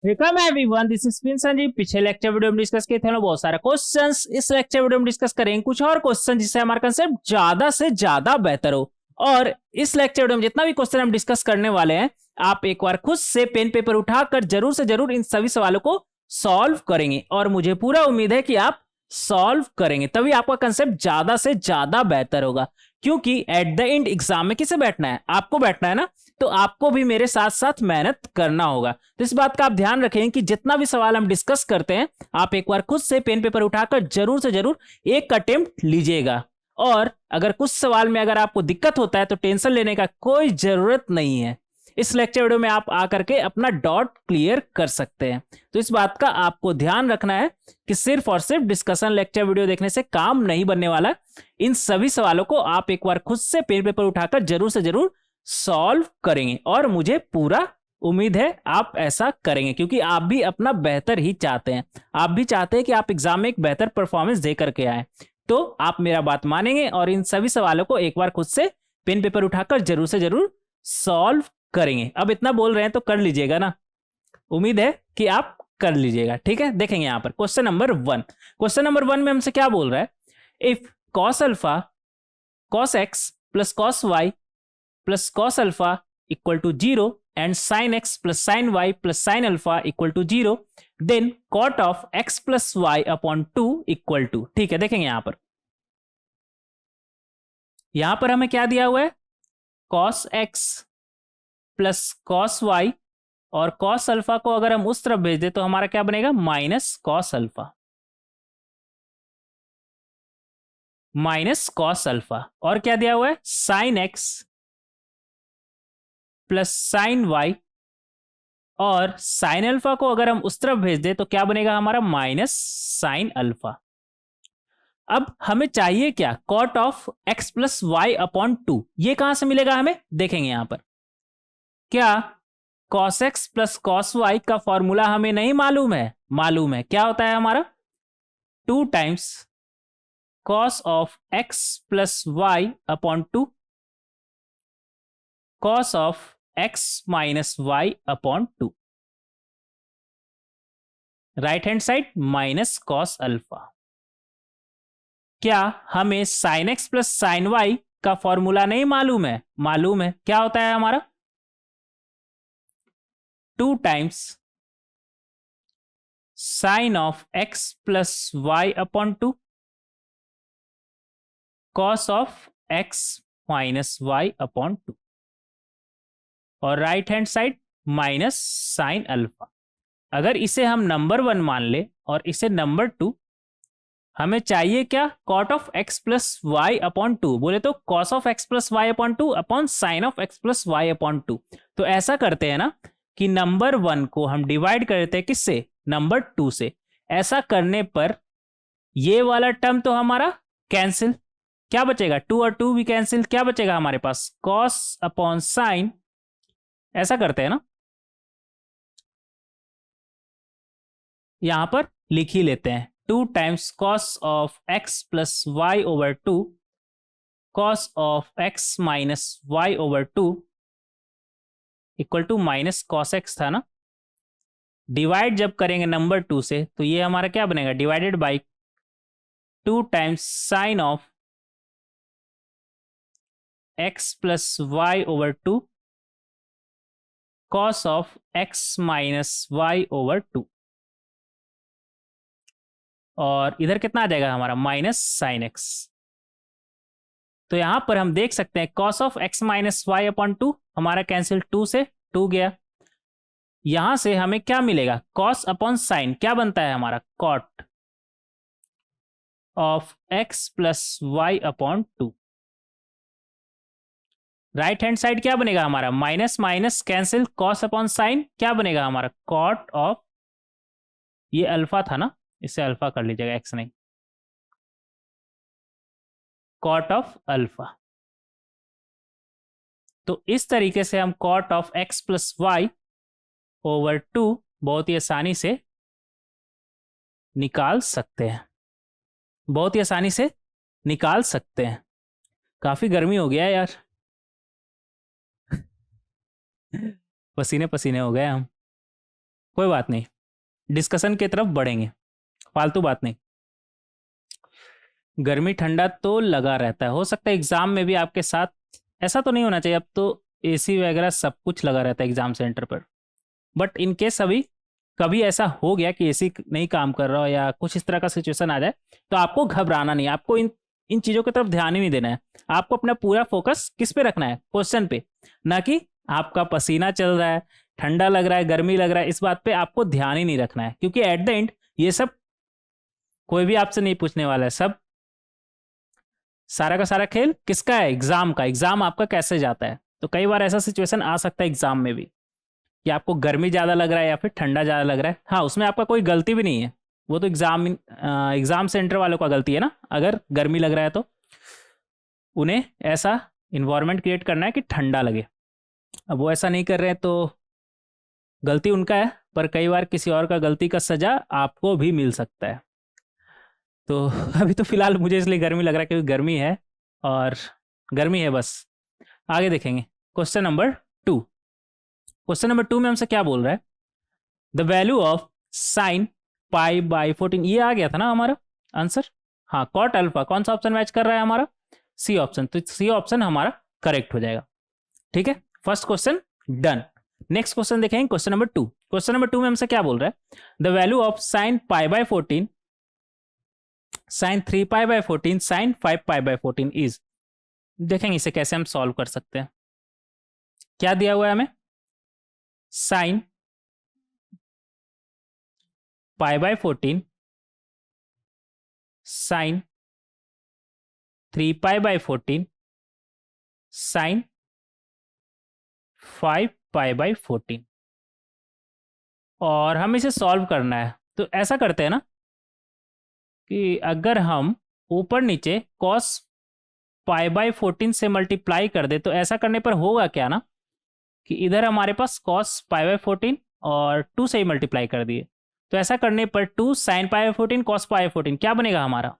Welcome everyone, this is Prince Sanjeev. पिछले lecture video में discuss किए थे हम लोग बहुत सारे क्वेश्चंस। इस लेक्चर वीडियो में डिस्कस करेंगे कुछ और क्वेश्चन जिससे हमारा कंसेप्ट ज्यादा से ज्यादा बेहतर हो। और इस लेक्चर वीडियो में जितना भी क्वेश्चन हम डिस्कस करने वाले हैं, आप एक बार खुद से पेन पेपर उठाकर जरूर से जरूर इन सभी सवालों को सॉल्व करेंगे। और मुझे पूरा उम्मीद है कि आप सॉल्व करेंगे, तभी आपका कंसेप्ट ज्यादा से ज्यादा बेहतर होगा। क्योंकि एट द एंड एग्जाम में किसे बैठना है? आपको बैठना है ना। तो आपको भी मेरे साथ साथ मेहनत करना होगा। तो इस बात का आप ध्यान रखें कि जितना भी सवाल हम डिस्कस करते हैं, आप एक बार खुद से पेन पेपर उठाकर जरूर से जरूर एक अटेम्प्ट लीजिएगा। और अगर कुछ सवाल में अगर आपको दिक्कत होता है तो टेंशन लेने का कोई जरूरत नहीं है। इस लेक्चर वीडियो में आप आकर के अपना डाउट क्लियर कर सकते हैं। तो इस बात का आपको ध्यान रखना है कि सिर्फ और सिर्फ डिस्कशन लेक्चर वीडियो देखने से काम नहीं बनने वाला। इन सभी सवालों को आप एक बार खुद से पेन पेपर उठाकर जरूर से जरूर सॉल्व करेंगे। और मुझे पूरा उम्मीद है आप ऐसा करेंगे, क्योंकि आप भी अपना बेहतर ही चाहते हैं। आप भी चाहते हैं कि आप एग्जाम में एक बेहतर परफॉर्मेंस दे करके आए। तो आप मेरा बात मानेंगे और इन सभी सवालों को एक बार खुद से पेन पेपर उठाकर जरूर से जरूर सॉल्व करेंगे। अब इतना बोल रहे हैं तो कर लीजिएगा ना। उम्मीद है कि आप कर लीजिएगा। ठीक है, देखेंगे यहां पर क्वेश्चन नंबर 1। क्वेश्चन नंबर 1 में हमसे क्या बोल रहा है? If cos alpha cos x plus cos y plus cos alpha equal to 0 and sine x plus sine y plus sine alpha equal to 0, then cot of x plus y upon 2 equal to. ठीक है, देखेंगे यहां पर हमें क्या दिया हुआ है? Cos x plus cos y, और कॉस अल्फा को अगर हम उस तरफ भेज दें तो हमारा क्या बनेगा? Minus cos alpha, minus cos alpha. और क्या दिया हुआ है? Sine x plus sine y, और साइन अल्फा को अगर हम उस तरफ भेज दें तो क्या बनेगा हमारा? Minus sine alpha. अब हमें चाहिए क्या? Cot of x plus y upon 2। ये कहां से मिलेगा हमें? देखेंगे यहां पर। क्या cos x plus cos y का फॉर्मूला हमें नहीं मालूम है? मालूम है। क्या होता है हमारा? 2 times cos of x plus y upon 2 cos of x minus y upon 2, right hand side minus cos alpha. क्या हमें sine x plus sine y का फॉर्मूला नहीं मालूम है? मालूम है। क्या होता है हमारा? 2 times sine of x plus y upon 2 cos of x minus y upon 2, और right hand side minus sine alpha. अगर इसे हम नंबर 1 मान ले और इसे नंबर 2, हमें चाहिए क्या? Cot of x plus y upon 2। बोले तो cos of x plus y upon 2 upon sine of x plus y upon 2। तो ऐसा करते हैं ना कि नंबर 1 को हम डिवाइड कर देते हैं किससे? नंबर 2 से। ऐसा करने पर ये वाला टर्म तो हमारा कैंसिल। क्या बचेगा? 2 और 2 भी कैंसिल। क्या बचेगा हमारे पास? Cos upon sign. ऐसा करते हैं ना, यहां पर लिख ही लेते हैं। 2 times cos of x plus y over 2 cos of x minus Y over 2 equal to minus cos x था ना। डिवाइड जब करेंगे नंबर 2 से तो ये हमारा क्या बनेगा? Divided by 2 times sine of x plus y over 2 cos of x minus Y over 2, और इधर कितना आ जाएगा हमारा? Minus sine x. तो यहां पर हम देख सकते हैं cos of x minus y upon 2 हमारा कैंसिल, 2 से 2 गया। यहां से हमें क्या मिलेगा? कॉस अपॉन साइन क्या बनता है हमारा? Cot of x plus y upon 2। Right hand side क्या बनेगा हमारा? Minus minus cancel, cos upon sine क्या बनेगा हमारा? कॉट ऑफ, ये अल्फा था ना, इसे अल्फा कर लीजिएगा, एक्स नहीं, कॉट ऑफ अल्फा। तो इस तरीके से हम cot of x plus y over 2 बहुत ही आसानी से निकाल सकते हैं। बहुत ही आसानी से निकाल सकते हैं। काफी गर्मी हो गया है यार। पसीने पसीने हो गए हम। कोई बात नहीं, डिस्कशन की तरफ बढ़ेंगे, फालतू बात नहीं। गर्मी ठंडा तो लगा रहता है, हो सकता है एग्जाम में भी आपके साथ, ऐसा तो नहीं होना चाहिए, अब तो एसी वगैरह सब कुछ लगा रहता है एग्जाम सेंटर पर, बट इन केस अभी कभी ऐसा हो गया कि एसी नहीं काम कर रहा हो या कुछ इस तरह का सिचुएशन आ जाए, तो आपको घबराना नहीं, आपको इन इन चीज़ों की तरफ ध्यान ही नहीं देना है। आपको अपना पूरा फोकस किस पे रखना है, क्वेश्चन पे, ना कि आपका पसीना चल रहा है, ठंडा लग रहा है, गर्मी लग रहा है, इस बात पे आपको ध्यान ही नहीं रखना है, क्योंकि एट द एंड ये सब कोई भी आपसे नहीं पूछने वाला है। सब सारा का सारा खेल किसका है, एग्जाम का। एग्जाम आपका कैसे जाता है, तो कई बार ऐसा सिचुएशन आ सकता है एग्जाम में भी कि आपको गर्मी ज़्यादा लग रहा है या फिर ठंडा ज़्यादा लग रहा है। हाँ, उसमें आपका कोई गलती भी नहीं है, वो तो एग्जाम सेंटर वालों का गलती है ना। अगर गर्मी लग रहा है तो उन्हें ऐसा इन्वायरमेंट क्रिएट करना है कि ठंडा लगे, अब वो ऐसा नहीं कर रहे हैं तो गलती उनका है, पर कई बार किसी और का गलती का सजा आपको भी मिल सकता है। तो अभी तो फिलहाल मुझे इसलिए गर्मी लग रहा है क्योंकि गर्मी है, और गर्मी है बस। आगे देखेंगे क्वेश्चन नंबर 2। क्वेश्चन नंबर 2 में हमसे क्या बोल रहा है, the value of sine pi by 14, ये आ गया था ना हमारा आंसर। हाँ, कॉट अल्फा, कौन सा ऑप्शन मैच कर रहा है हमारा, सी ऑप्शन, तो सी ऑप्शन हमारा करेक्ट हो जाएगा। ठीक है, first question done. Next question देखेंगे, क्वेश्चन नंबर 2। क्वेश्चन नंबर 2 में हमसे क्या बोल रहा है, the value of sine pi by 14, sine 3 pi by 14, sine 5 pi by 14 is. देखेंगे इसे कैसे हम सॉल्व कर सकते हैं। क्या दिया हुआ है हमें, sine pi by 14, sine 3 pi by 14, sine 5 pi by 14, और हम इसे सॉल्व करना है। तो ऐसा करते हैं ना कि अगर हम ऊपर नीचे कॉस पाई बाय 14 से मल्टीप्लाई कर दे, तो ऐसा करने पर होगा क्या ना कि इधर हमारे पास कॉस पाई बाय 14 और 2 से ही मल्टीप्लाई कर दिए, तो ऐसा करने पर 2 sign pi by 14 cos pi by 14 क्या बनेगा हमारा,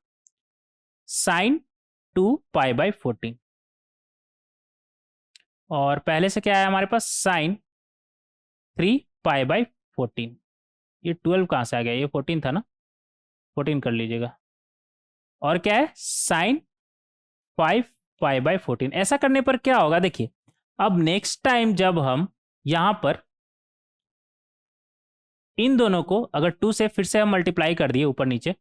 साइन 2 पाई बाय 14। और पहले से क्या है हमारे पास, साइन 3 पाई बाय 14। ये 12 कहाँ से आ गया, ये 14 था ना, 14 कर लीजिएगा। और क्या है, साइन 5 पाई बाय 14। ऐसा करने पर क्या होगा, देखिए अब नेक्स्ट टाइम जब हम यहां पर इन दोनों को अगर 2 से फिर से हम मल्टीप्लाई कर दिए ऊपर नीचे,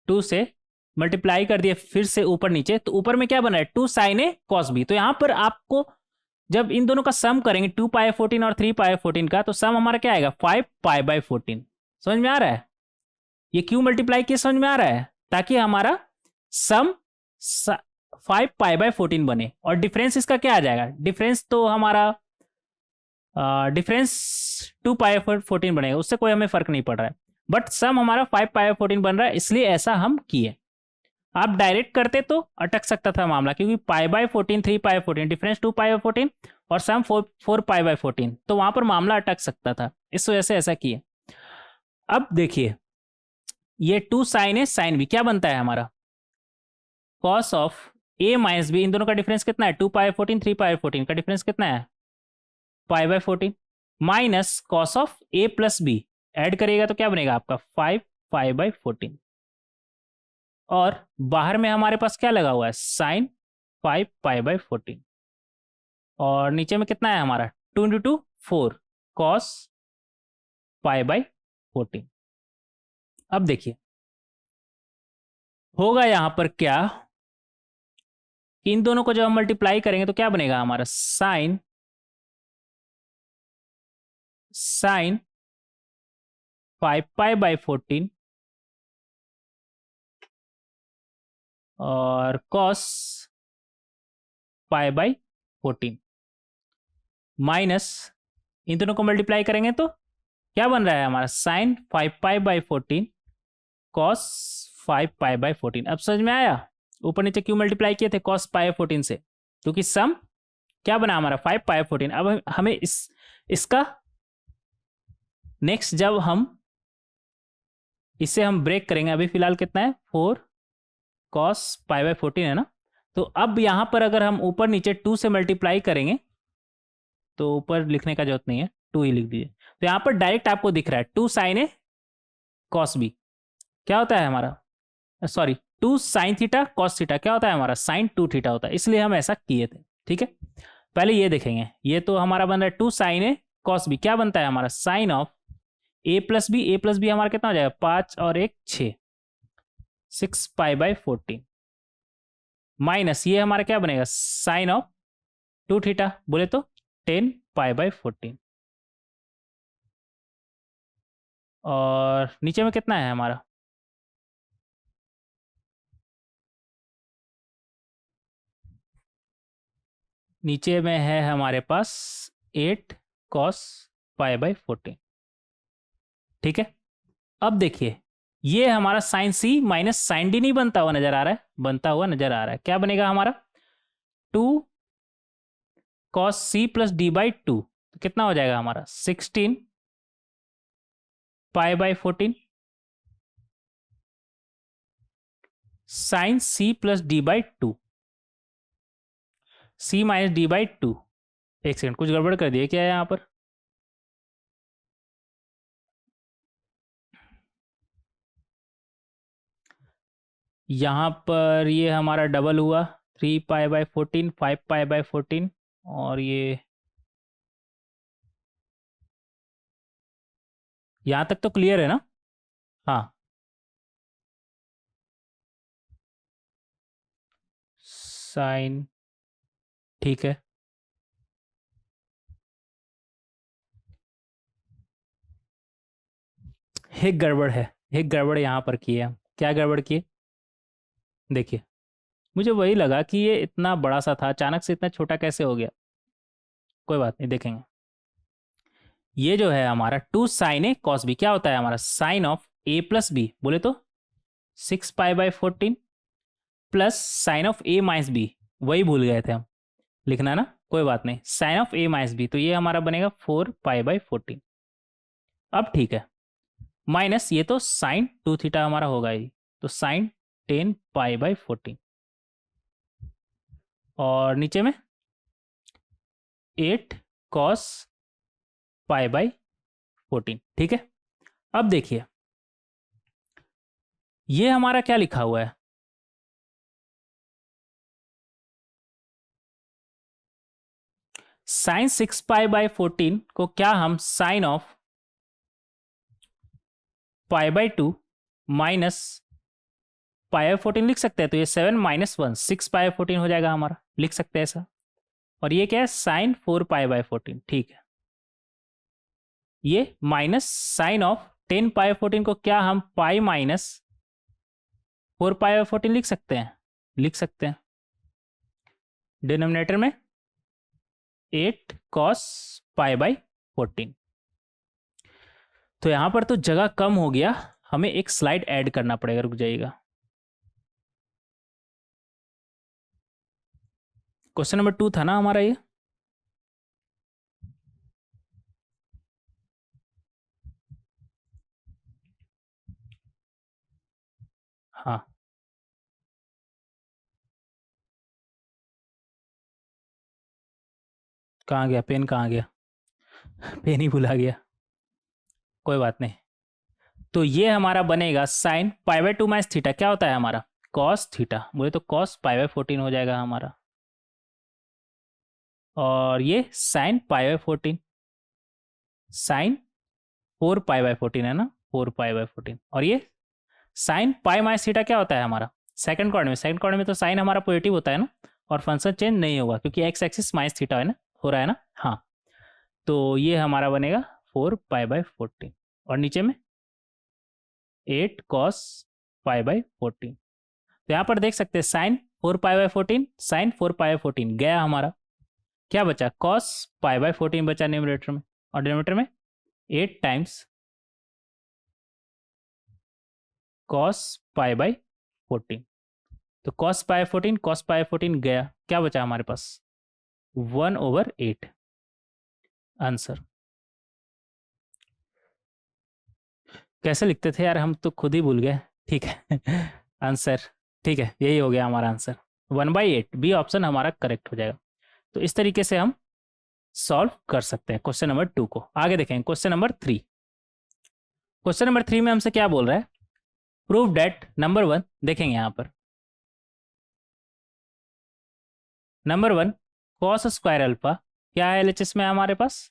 2 से मल्टीप्लाई कर दिए फिर से ऊपर नीचे, तो ऊपर में क्या बना है, 2 साइन ए कॉस बी। तो यहां पर आपको जब इन दोनों का सम करेंगे 2 पाई 14 और 3 पाई 14 का, तो सम हमारा क्या आएगा, 5 पाई बाय 14। समझ में आ रहा है, ये क्यों मल्टीप्लाई किया, समझ में आ रहा है, ताकि हमारा सम 5 पाई बाय 14 बने। और डिफरेंस इसका क्या आ जाएगा, डिफरेंस तो हमारा डिफरेंस 2 पाई 14 बनेगा, उससे कोई हमें फर्क नहीं पड़ रहा है, बट सम हमारा 5 पाई 14 बन रहा है, इसलिए ऐसा हम किए। आप डायरेक्ट करते तो अटक सकता था मामला, क्योंकि पाई by 14 3 pi 14, difference 2 pi by 14 और सम 4 पाई बाय 14, तो वहां पर मामला अटक सकता था, इस वजह से ऐसा किए। अब देखिए ये 2 साइन है साइन बी क्या बनता है हमारा, cos of A minus B. इन दोनों का डिफरेंस कितना है, 2 पाई 14 3 पाई 14 का डिफरेंस कितना है, pi by 14, minus cos of A plus B, add करिएगा तो क्या बनेगा आपका 5 पाई बाय 14। और बाहर में हमारे पास क्या लगा हुआ है, साइन 5 पाई बाय 14, और नीचे में कितना है हमारा 2 इंटू 2 4 कॉस पाई बाय 14। अब देखिए होगा यहां पर क्या, इन दोनों को जब हम मल्टीप्लाई करेंगे तो क्या बनेगा हमारा, साइन 5 पाई बाय 14 और कॉस पाई बाय 14, माइनस इन दोनों को मल्टीप्लाई करेंगे तो क्या बन रहा है हमारा, sine 5 pi by 14 cos 5 pi by 14। अब समझ में आया ऊपर नीचे क्यों मल्टीप्लाई किए थे कॉस पाई 14 से, क्योंकि सम क्या बना हमारा 5 पाई 14। अब हमें इसका नेक्स्ट जब हम इसे हम ब्रेक करेंगे, अभी फिलहाल कितना है 4 कॉस पाई बाय 14 है ना, तो अब यहां पर अगर हम ऊपर नीचे 2 से मल्टीप्लाई करेंगे तो ऊपर लिखने का जरूरत नहीं है, 2 ही लिख दीजिए। तो यहाँ पर डायरेक्ट आपको दिख रहा है 2 साइन ए कॉस बी, क्या होता है हमारा, sorry 2 sine theta cos theta, क्या होता है हमारा साइन 2 थीटा होता है, इसलिए हम ऐसा किए थे। ठीक है, पहले ये देखेंगे, ये तो हमारा बन रहा है 2 साइन ए कॉस बी, क्या बनता है हमारा sine of A plus B, A plus B हमारा कितना हो जाएगा 5 और 1 6, 6 पाई बाई 14 माइनस ये हमारा क्या बनेगा साइन ऑफ 2 थीटा बोले तो 10 पाई बाई 14, और नीचे में कितना है हमारा, नीचे में है हमारे पास 8 कॉस पाई बाई 14। ठीक है, अब देखिए ये हमारा साइन सी माइनस साइन डी नहीं बनता हुआ नजर आ रहा है, बनता हुआ नजर आ रहा है, क्या बनेगा हमारा 2 cos C plus D by 2, तो कितना हो जाएगा हमारा 16 pi by 14 sine C plus D by 2, C minus D by 2। एक सेकंड, कुछ गड़बड़ कर दिए क्या है यहाँ पर, यहाँ पर ये हमारा डबल हुआ 3 पाई बाई 14 5 पाई बाई 14, और ये यहाँ तक तो क्लियर है ना। हाँ, साइन, ठीक है, एक गड़बड़ है, एक गड़बड़ यहाँ पर की है, क्या गड़बड़ की, देखिए मुझे वही लगा कि ये इतना बड़ा सा था, अचानक से इतना छोटा कैसे हो गया, कोई बात नहीं देखेंगे। ये जो है हमारा 2 साइन ए कॉस बी, क्या होता है हमारा sine of A plus B बोले तो 6 pi by 14 plus sine of A minus B, वही भूल गए थे हम लिखना ना, कोई बात नहीं, sine of A minus B, तो ये हमारा बनेगा 4 पाई बाई 14। अब ठीक है, माइनस ये तो साइन 2 थीटा हमारा होगा ही, तो साइन 10 पाई बाई 14, और नीचे में 8 कॉस पाई बाई 14। ठीक है, अब देखिए ये हमारा क्या लिखा हुआ है, साइन 6 पाई बाई 14 को क्या हम sine of pi by 2 minus pi by 14 लिख सकते हैं, तो ये 7 माइनस 1 6 पाई बाई 14 हो जाएगा हमारा, लिख सकते हैं ऐसा, और ये क्या है साइन 4 पाई बाई 14। ठीक है, ये माइनस साइन ऑफ 10 पाई 14 को क्या हम पाई माइनस 4 पाई बाई 14 लिख सकते हैं, लिख सकते हैं, डिनोमिनेटर में 8 कॉस पाई बाई 14। तो यहां पर तो जगह कम हो गया, हमें एक स्लाइड ऐड करना पड़ेगा, रुक जाइएगा। क्वेश्चन नंबर 2 था ना हमारा ये, हाँ कहाँ गया पेन, कहाँ गया पेन ही भुला गया, कोई बात नहीं। तो ये हमारा बनेगा sine pi by 2 minus theta, क्या होता है हमारा कॉस थीटा, बोले तो कॉस पाई बाई 14 हो जाएगा हमारा, और ये sine pi by 14 sine 4 pi by 14 है ना, 4 पाई बाई 14, और ये साइन पाई माइनस थीटा क्या होता है हमारा सेकंड क्वाड्रेंट में, सेकंड क्वाड्रेंट में तो साइन हमारा पॉजिटिव होता है ना, और फंक्शन चेंज नहीं होगा क्योंकि एक्स एक्सिस माइनस थीटा है ना, हो रहा है ना, हाँ। तो ये हमारा बनेगा 4 पाई बाई 14, और नीचे में 8 कॉस पाई बाई 14। तो यहाँ पर देख सकते हैं sine 4 pi by 14 sine 4 pi by 14 गया हमारा, क्या बचा कॉस पाई बाई 14 बचा न्यूमरेटर में, और डिनोमिनेटर में 8 टाइम्स कॉस पाई बाई 14। तो कॉस पाई 14 गया, क्या बचा हमारे पास 1/8 आंसर। कैसे लिखते थे यार, हम तो खुद ही भूल गए। ठीक है आंसर, ठीक है यही हो गया हमारा आंसर 1/8, बी ऑप्शन हमारा करेक्ट हो जाएगा। तो इस तरीके से हम सॉल्व कर सकते हैं क्वेश्चन नंबर 2 को। आगे देखेंगे क्वेश्चन नंबर 3। क्वेश्चन नंबर 3 में हमसे क्या बोल रहा है, प्रूव डेट नंबर 1, देखेंगे यहां पर नंबर 1 कॉस स्क्वायर अल्फा क्या है एलएचएस में हमारे पास,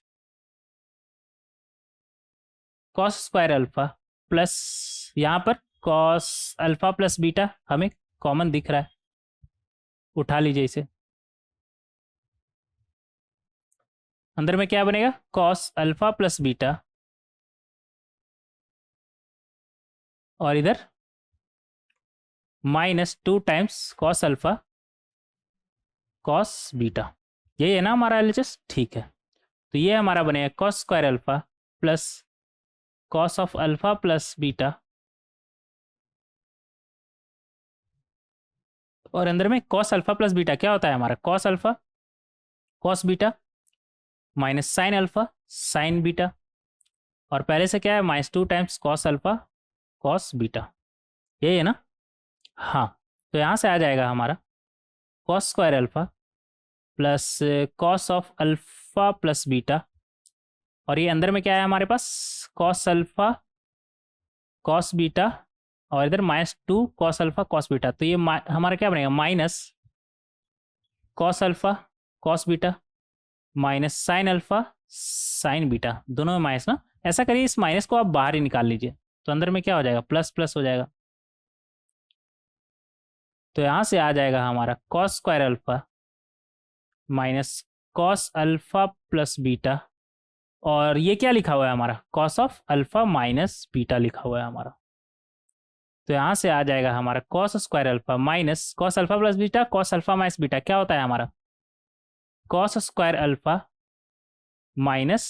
कॉस स्क्वायर अल्फा प्लस यहां पर कॉस अल्फा प्लस बीटा हमें कॉमन दिख रहा है, उठा लीजिए इसे, अंदर में क्या बनेगा कॉस अल्फा प्लस बीटा और इधर -2 times cos alpha cos beta, यही है ना हमारा एलएचएस, ठीक है। तो ये हमारा बनेगा cos square alpha plus cos of alpha plus beta और अंदर में कॉस अल्फा प्लस बीटा क्या होता है हमारा cos alpha cos beta minus sine alpha sine beta और पहले से क्या है -2 times cos alpha cos beta, यही है ना। हाँ, तो यहाँ से आ जाएगा हमारा cos square alpha plus cos of alpha plus beta और ये अंदर में क्या है हमारे पास कॉस अल्फा कॉस बीटा और इधर -2 कॉस अल्फा कॉस बीटा, तो ये हमारा क्या बनेगा minus cos alpha cos beta minus sine alpha sine beta, दोनों में माइनस ना, ऐसा करिए इस माइनस को आप बाहर ही निकाल लीजिए तो अंदर में क्या हो जाएगा प्लस प्लस हो जाएगा। तो यहाँ से आ जाएगा हमारा cos square alpha minus cos alpha plus beta और ये क्या लिखा हुआ है हमारा cos of alpha minus beta लिखा हुआ है हमारा। तो यहाँ से आ जाएगा हमारा cos square alpha minus cos alpha plus beta cos alpha minus beta क्या होता है हमारा cos square alpha minus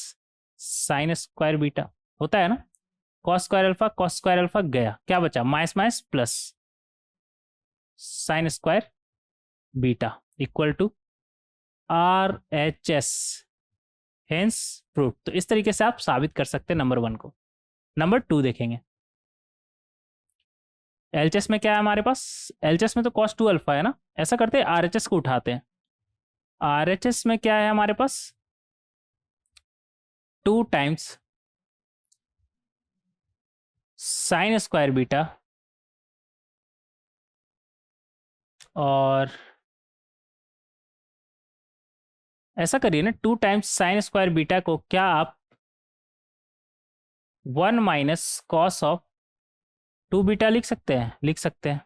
sine square beta होता है ना, कॉस स्क्वायर अल्फा गया, क्या बचा minus minus plus sine square beta equal to RHS, hence proof. तो इस तरीके से आप साबित कर सकते हैं नंबर 1 को। नंबर 2 देखेंगे, एलएचएस में क्या है हमारे पास, एलएचएस में तो cos 2 अल्फा है ना, ऐसा करते हैं आरएचएस को उठाते हैं। आरएचएस में क्या है हमारे पास 2 टाइम्स साइन स्क्वायर बीटा और ऐसा करिए ना 2 टाइम्स साइन स्क्वायर बीटा को क्या आप 1 माइनस कॉस ऑफ 2 बीटा लिख सकते हैं, लिख सकते हैं,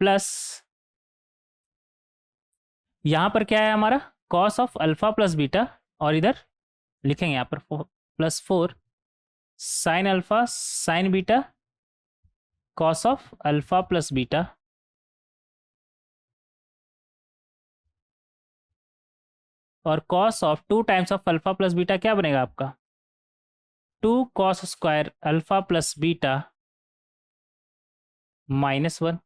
प्लस यहां पर क्या है हमारा cos of alpha plus beta और इधर लिखेंगे यहाँ पर +4 sine alpha sine beta cos of alpha plus beta और cos of 2 times of alpha plus beta क्या बनेगा आपका 2 cos square alpha plus beta -1।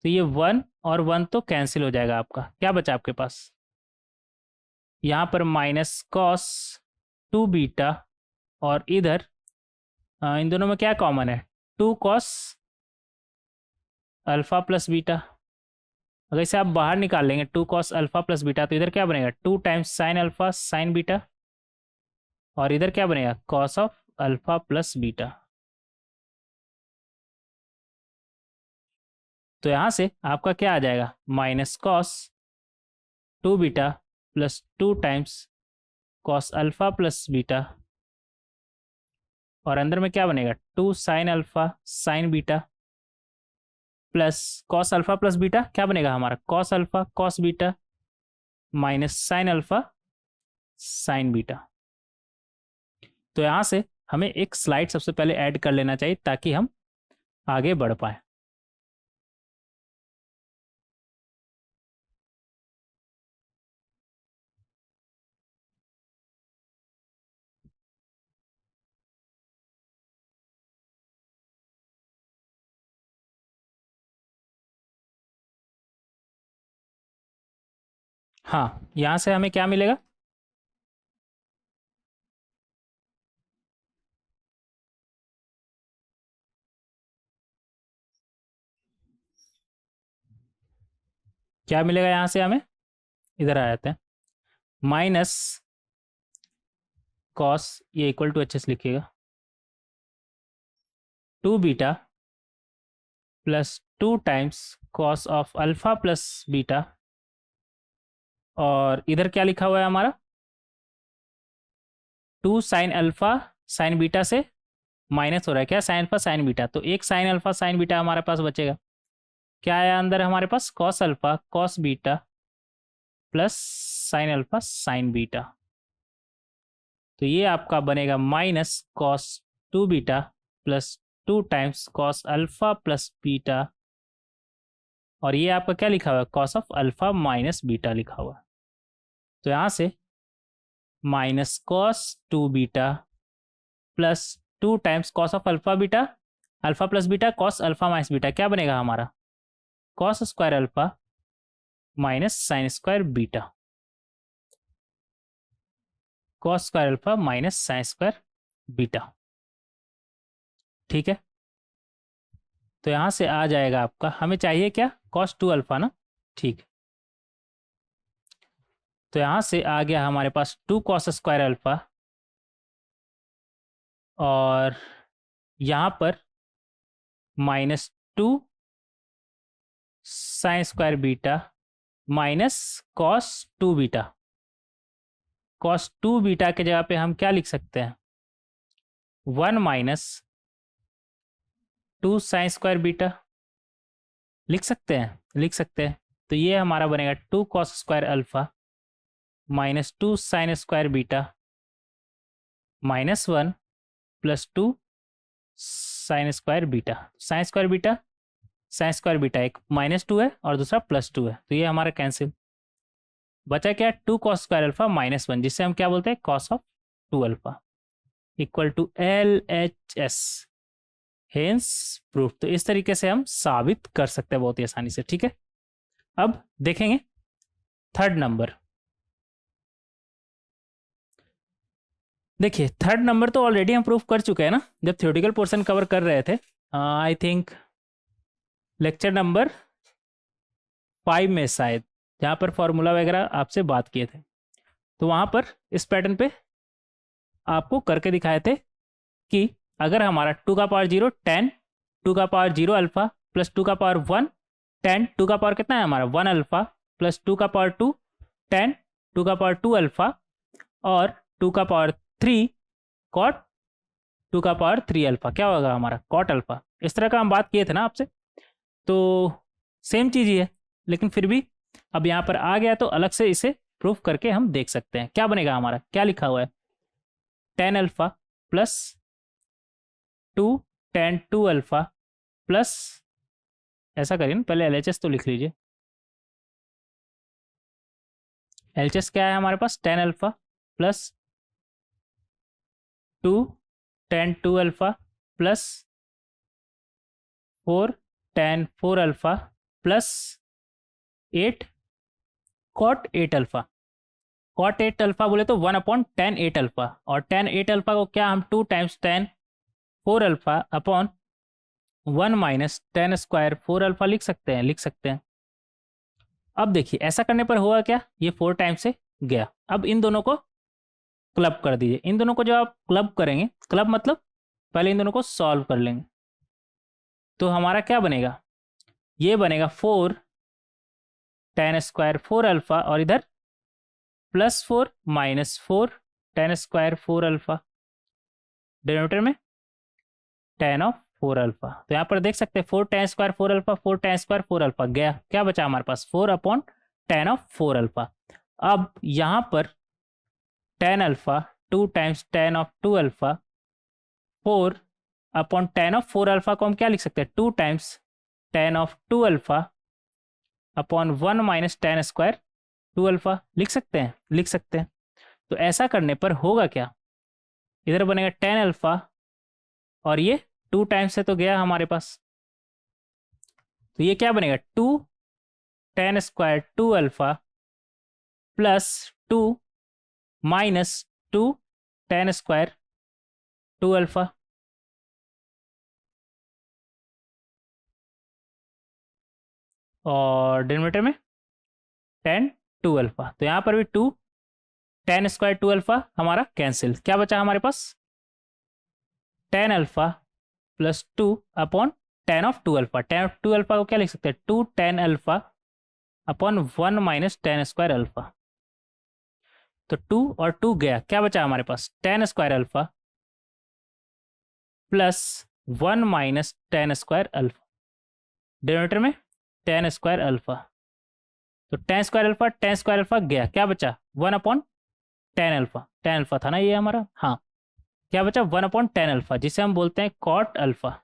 तो ये 1 और 1 तो कैंसिल हो जाएगा, आपका क्या बचा आपके पास यहाँ पर माइनस कॉस 2 बीटा और इधर इन दोनों में क्या कॉमन है 2 कॉस अल्फा प्लस बीटा, अगर इसे आप बाहर निकाल लेंगे 2 कॉस अल्फा प्लस बीटा तो इधर क्या बनेगा 2 times sign alpha sine beta और इधर क्या बनेगा cos of alpha plus beta. तो यहाँ से आपका क्या आ जाएगा minus cos 2 beta plus 2 times cos alpha plus beta और अंदर में क्या बनेगा 2 sign alpha sine beta plus cos alpha plus beta क्या बनेगा हमारा cos alpha cos beta minus sine alpha sine beta. तो यहाँ से हमें एक स्लाइड सबसे पहले ऐड कर लेना चाहिए ताकि हम आगे बढ़ पाए। हाँ, यहाँ से हमें क्या मिलेगा क्या मिलेगा यहाँ से हमें इधर आ जाते हैं, माइनस कॉस, ये इक्वल टू एच एस लिखिएगा, 2 beta plus 2 times cos of alpha plus beta, और इधर क्या लिखा हुआ है हमारा, 2 साइन अल्फा साइन बीटा से माइनस हो रहा है क्या, साइन अल्फा साइन बीटा, तो एक साइन अल्फा साइन बीटा हमारे पास बचेगा। क्या आया अंदर हमारे पास, cos alpha cos beta plus sine alpha sine beta, तो ये आपका बनेगा minus cos 2 beta plus 2 times cos alpha plus beta, और ये आपका क्या लिखा हुआ है, cos of alpha minus beta लिखा हुआ है। तो यहाँ से minus cos 2 beta plus 2 times cos of alpha plus beta cos alpha minus beta, क्या बनेगा हमारा, cos square alpha minus sine square beta, cos square alpha minus sine square beta. ठीक है, तो यहां से आ जाएगा आपका, हमें चाहिए क्या, कॉस 2 अल्फा ना, ठीक, तो यहां से आ गया हमारे पास 2 कॉस स्क्वायर अल्फा, और यहां पर -2 sign square beta minus cos 2 beta, cos 2 beta के जगह पे हम क्या लिख सकते हैं, 1 माइनस 2 साइन स्क्वायर बीटा, लिख सकते हैं, लिख सकते हैं, तो ये हमारा बनेगा 2 cos square alpha minus 2 sign square beta -1 plus 2 sign square beta, sign square beta sine square beta, एक -2 है और दूसरा +2 है, तो ये हमारा कैंसिल, बचा क्या, 2 कॉस स्क्वायर अल्फा -1, जिससे हम क्या बोलते हैं, cos of 2 alpha equal to LHS, hence proof. तो इस तरीके से हम साबित कर सकते हैं बहुत ही आसानी से। ठीक है, अब देखेंगे थर्ड नंबर। देखिए थर्ड नंबर तो ऑलरेडी हम प्रूफ कर चुके हैं ना, जब थ्योरेटिकल पोर्शन कवर कर रहे थे, आई थिंक लेक्चर नंबर 5 में शायद, जहाँ पर फॉर्मूला वगैरह आपसे बात किए थे, तो वहाँ पर इस पैटर्न पे आपको करके दिखाए थे कि अगर हमारा 2 का पावर 0 10 2 का पावर 0 अल्फा प्लस 2 का पावर 1 10 2 का पावर कितना है हमारा 1 अल्फा प्लस 2 का पावर 2 10 2 का पावर 2 अल्फा और 2 का पावर 3 कॉट 2 का पावर 3 अल्फा, क्या होगा हमारा कॉट अल्फा। इस तरह का हम बात किए थे ना आपसे, तो सेम चीज़ ही है, लेकिन फिर भी अब यहाँ पर आ गया तो अलग से इसे प्रूफ करके हम देख सकते हैं। क्या बनेगा हमारा, क्या लिखा हुआ है, 10 अल्फा प्लस 2 10 2 अल्फा प्लस, ऐसा करिए ना, पहले LHS तो लिख लीजिए, LHS क्या है हमारे पास, 10 alpha plus 2 10 2 alpha plus 4 10 4 alpha plus 8 cot 8 alpha. Cot 8 alpha बोले तो 1/10 8 अल्फा, और 10 8 अल्फा को क्या हम 2 times 10 4 alpha upon 1 minus 10 square 4 alpha लिख सकते हैं, लिख सकते हैं। अब देखिए ऐसा करने पर होगा क्या, ये 4 टाइम्स से गया, अब इन दोनों को क्लब कर दीजिए। इन दोनों को जब आप क्लब करेंगे, क्लब मतलब पहले इन दोनों को सॉल्व कर लेंगे, तो हमारा क्या बनेगा, ये बनेगा 4 10 स्क्वायर 4 अल्फा और इधर +4 -4 10 स्क्वायर 4 अल्फा, डिनोमिनेटर में 10 ऑफ 4 अल्फा। तो यहाँ पर देख सकते हैं 4 10 स्क्वायर 4 अल्फा 4 10 स्क्वायर 4 अल्फा गया, क्या बचा हमारे पास 4/10 ऑफ 4 अल्फा। अब यहाँ पर 10 alpha 2 times 10 of 2 alpha 4/10 of 4 alpha को हम क्या लिख सकते हैं, 2 times 10 of 2 alpha upon 1 minus 10 square 2 alpha लिख सकते हैं, लिख सकते हैं। तो ऐसा करने पर होगा क्या, इधर बनेगा 10 अल्फा और ये 2 टाइम्स से तो गया हमारे पास, तो ये क्या बनेगा 2 10 square 2 alpha plus 2 minus 2 10 square 2 alpha, और डिनोमिनेटर में 10 टू अल्फा, तो यहाँ पर भी 2 tan स्क्वायर 2 अल्फा हमारा कैंसिल, क्या बचा हमारे पास tan alpha plus 2 upon tan of 2 alpha. tan of 2 alpha को क्या लिख सकते हैं 2 tan alpha upon 1 minus tan square alpha. तो 2 और 2 गया, क्या बचा हमारे पास tan square alpha plus 1 minus tan square alpha, denominator में tan स्क्वायर अल्फा। तो tan स्क्वायर अल्फा गया, क्या बचा 1 अपॉन tan अल्फा था ना ये हमारा, हाँ क्या बचा 1 अपॉन tan अल्फा, जिसे हम बोलते हैं cot alpha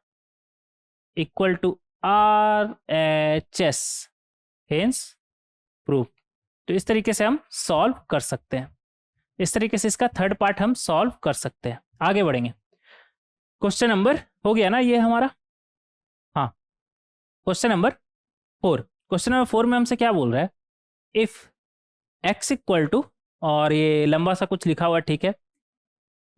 equal to RHS, hence proof. तो इस तरीके से हम सॉल्व कर सकते हैं, इस तरीके से इसका थर्ड पार्ट हम सॉल्व कर सकते हैं। आगे बढ़ेंगे, क्वेश्चन नंबर हो गया ना ये हमारा, हाँ क्वेश्चन नंबर 4। क्वेश्चन नंबर 4 में हमसे क्या बोल रहा है, इफ x इक्वल टू, और ये लंबा सा कुछ लिखा हुआ है ठीक है,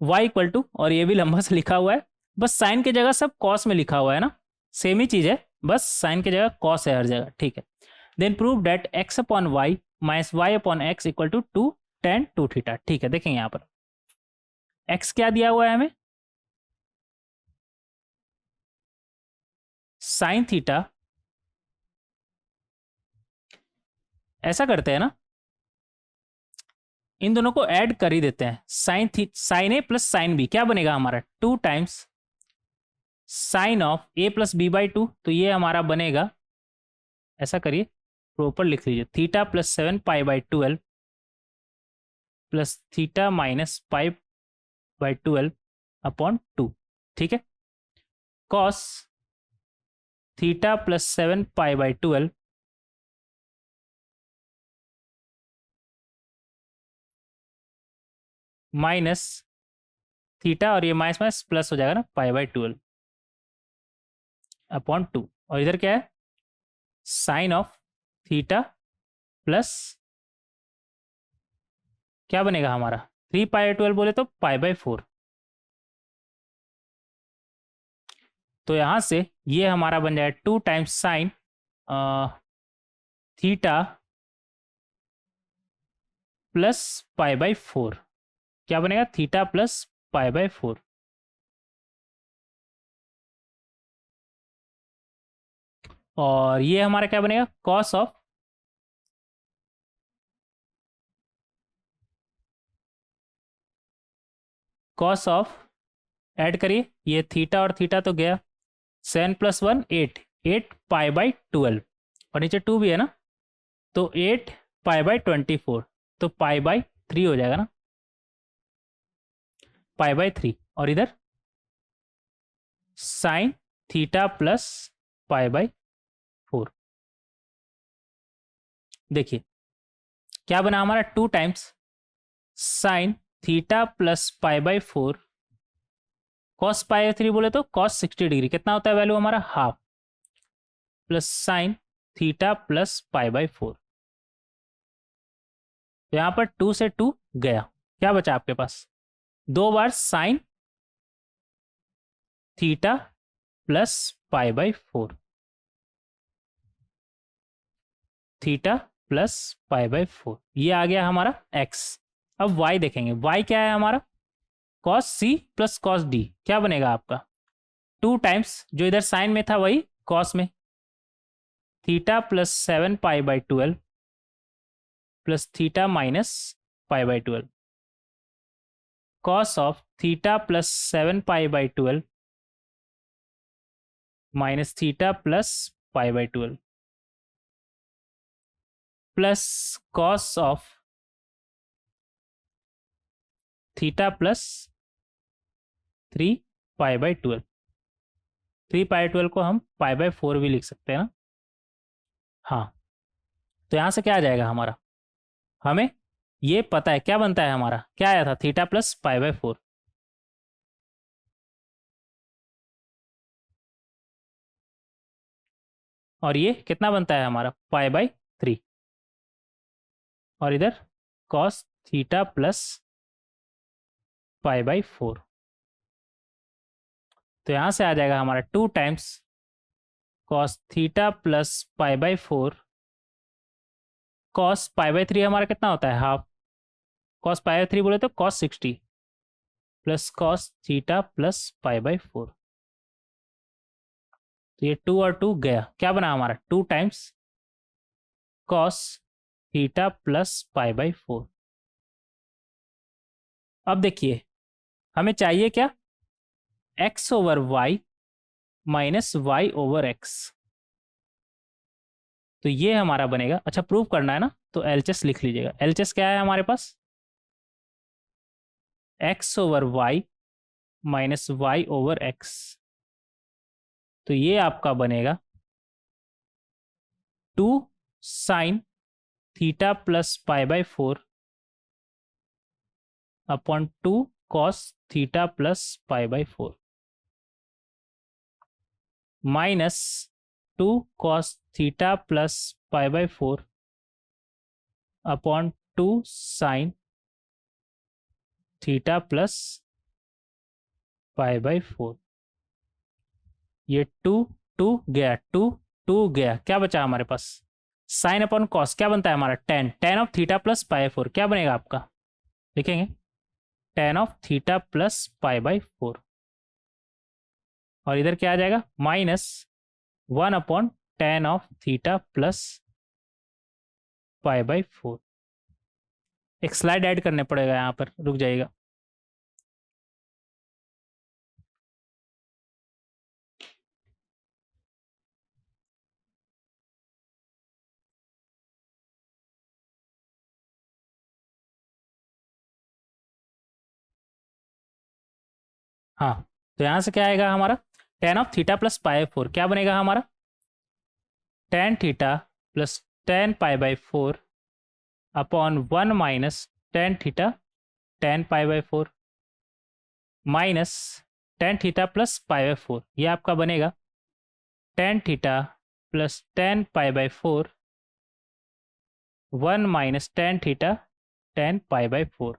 y इक्वल टू, और ये भी लंबा सा लिखा हुआ है, बस साइन की जगह सब कॉस में लिखा हुआ है ना, सेम ही चीज है, बस साइन की जगह कॉस है हर जगह, ठीक है। Then prove that x upon y minus y upon x equal to 2 tan 2 theta, ठीक है। देखेंगे यहाँ पर x क्या दिया हुआ है हमें, साइन थीटा, ऐसा करते हैं ना, इन दोनों को ऐड कर ही देते हैं, sine A plus sine B क्या बनेगा हमारा 2 times sine of A plus B by 2, तो ये हमारा बनेगा, ऐसा करिए प्रॉपर लिख लीजिए, theta plus 7 pi by 12 plus theta minus pi by 12 upon 2, ठीक है। Cos theta plus 7 pi by 12 minus theta, और ये माइनस माइनस प्लस हो जाएगा ना, पाई बाई 12 अपॉन 2, और इधर क्या है साइन ऑफ थीटा प्लस क्या बनेगा हमारा 3 पाई 12 बोले तो पाई बाई 4। तो यहां से ये हमारा बन जाएगा 2 times sign theta plus pi by 4, क्या बनेगा थीटा प्लस पाई बाई 4, और ये हमारा क्या बनेगा कॉस ऑफ ऐड करिए, ये थीटा और थीटा तो गया, 7 प्लस 1 8, 8 पाई बाई 12, और नीचे 2 भी है ना, तो 8 पाई बाई 24, तो पाई बाई 3 हो जाएगा ना, पाई बाई 3, और इधर sign theta plus pi by 4। देखिए क्या बना हमारा 2 times sign theta plus pi by 4 cos pi by 3 बोले तो कॉस 60 डिग्री, कितना होता है वैल्यू हमारा half, plus sign theta plus pi by 4। तो यहां पर 2 से 2 गया, क्या बचा आपके पास 2 बार sine theta plus pi by 4, theta plus pi by 4, ये आ गया हमारा x। अब y देखेंगे, y क्या है हमारा cos C plus cos D, क्या बनेगा आपका 2 टाइम्स जो इधर साइन में था वही कॉस में, theta plus 7 pi by 12 plus theta minus pi by 12, cos of theta plus 7 pi by 12 minus theta plus pi by 12 plus cos of theta plus 3 pi by 12, 3 पाई 12 को हम पाई बाई 4 भी लिख सकते हैं ना, हाँ। तो यहां से क्या आ जाएगा हमारा, हमें ये पता है क्या बनता है हमारा, क्या आया था थीटा प्लस पाई बाई 4, और ये कितना बनता है हमारा पाई बाई 3, और इधर cos theta plus pi by 4। तो यहां से आ जाएगा हमारा 2 times cos theta plus pi by 4 cos pi by 3 हमारा कितना होता है, हाफ। कॉस पाई बाई 3 बोले तो cos 60 plus cos theta plus pi by 4। तो ये 2 और 2 गया, क्या बना हमारा 2 times cos theta plus pi by 4। अब देखिए हमें चाहिए क्या, x over Y minus Y over x. तो ये हमारा बनेगा, अच्छा प्रूव करना है ना, तो एलएचएस लिख लीजिएगा। एलएचएस क्या है हमारे पास, X over Y minus Y over x. तो ये आपका बनेगा 2 sine theta plus pi by 4 upon 2 cos theta plus pi by 4 minus 2 cos theta plus pi by 4 upon 2 sine theta plus pi by 4। ये 2 गया, 2 गया, क्या बचा हमारे पास, साइन अपॉन कॉस क्या बनता है हमारा, टेन ऑफ थीटा प्लस पाई 4 क्या बनेगा आपका, लिखेंगे ten of theta plus pi by 4। और इधर क्या आ जाएगा, minus 1 upon ten of theta plus pi by 4। एक स्लाइड ऐड करने पड़ेगा यहाँ पर, रुक जाइएगा। हाँ, तो यहाँ से क्या आएगा हमारा, टेन ऑफ थीटा प्लस पाई 4 क्या बनेगा हमारा, tan theta plus ten pi by 4 upon 1 minus tan theta ten pi by 4 minus tan theta plus pi by 4। ये आपका बनेगा tan theta plus ten pi by 4 1 minus tan theta ten pi by 4।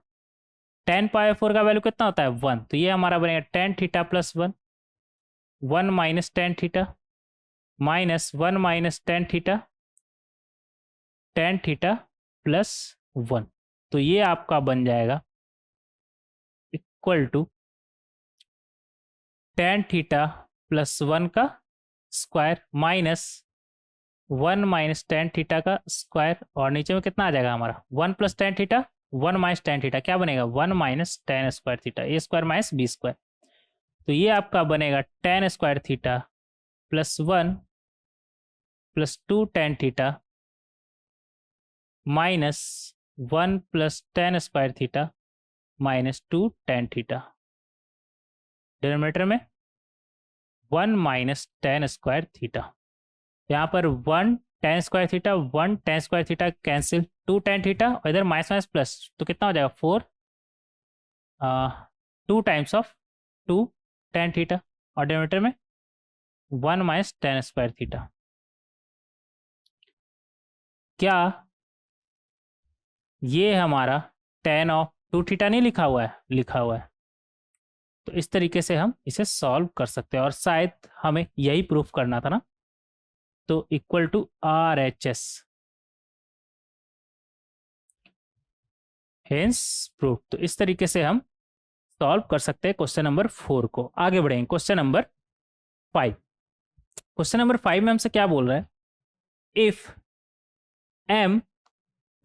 Ten pi by 4 का value कितना होता है 1, तो ये हमारा बनेगा tan theta plus 1 1 minus tan theta minus 1 minus tan theta plus 1। तो ये आपका बन जाएगा equal to tan theta plus 1 का square minus 1 minus tan theta का स्क्वायर, और नीचे में कितना आ जाएगा हमारा 1 plus tan theta 1 minus tan theta क्या बनेगा 1 minus tan square theta, A square minus B square. तो ये आपका बनेगा ten square theta plus 1 plus 2 ten theta minus 1 plus ten square theta minus 2 tan theta. Denominator में 1 minus tan square theta, यहाँ पर 1 ten square theta 1 ten square theta cancel, 2 tan theta और इधर minus minus plus, तो कितना हो जाएगा 4 2 times of 2 tan theta और डिनोमिनेटर में 1 माइनस टेन स्क्वायर थीटा। क्या ये हमारा टेन ऑफ 2 थीटा नहीं लिखा हुआ है, लिखा हुआ है। तो इस तरीके से हम इसे सॉल्व कर सकते हैं, और शायद हमें यही प्रूफ करना था ना, तो equal to R H S, hence proof. तो इस तरीके से हम सॉल्व कर सकते हैं क्वेश्चन नंबर 4 को। आगे बढ़ेंगे क्वेश्चन नंबर 5। क्वेश्चन नंबर 5 में हमसे क्या बोल रहा है, if m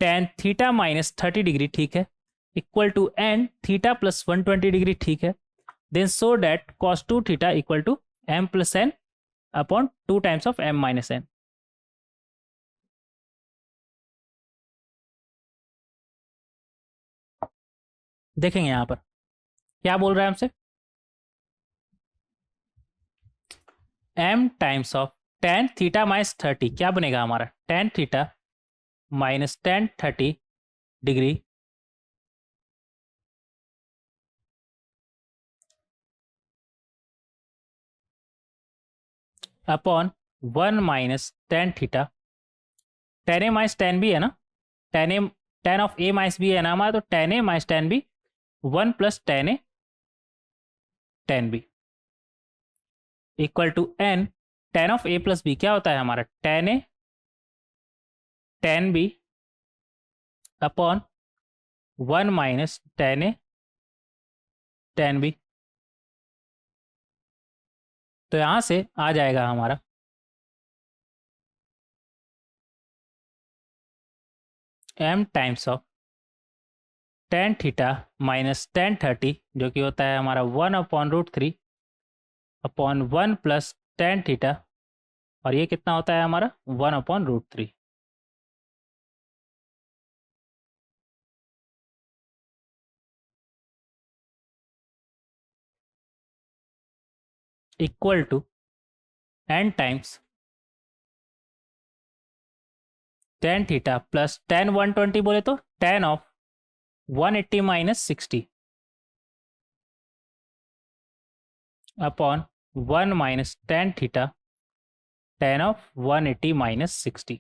tan theta minus 30 degree ठीक है equal to n theta plus 120 degree ठीक है, then so that cos 2 theta equal to m plus n upon 2 times of m minus n. देखेंगे यहाँ पर क्या बोल रहा है हमसे, m times of tan theta minus 30 क्या बनेगा हमारा, tan theta minus tan 30 degree upon 1 minus tan theta, ten A minus tan B है ना, tan A tan of A minus B है ना हमारा, तो tan A minus tan B 1 plus tan A tan B equal to an tan of A plus B क्या होता है हमारा, tan A tan B upon 1 minus tan A tan B. तो यहाँ से आ जाएगा हमारा m times of tan theta minus tan thirty, जो कि होता है हमारा 1/√3 अपॉन 1 प्लस टेन थीटा, और ये कितना होता है हमारा 1/√3। Equal to n times tan theta plus tan 120 बोले तो tan of 180 minus 60 upon 1 minus tan theta tan of 180 minus 60।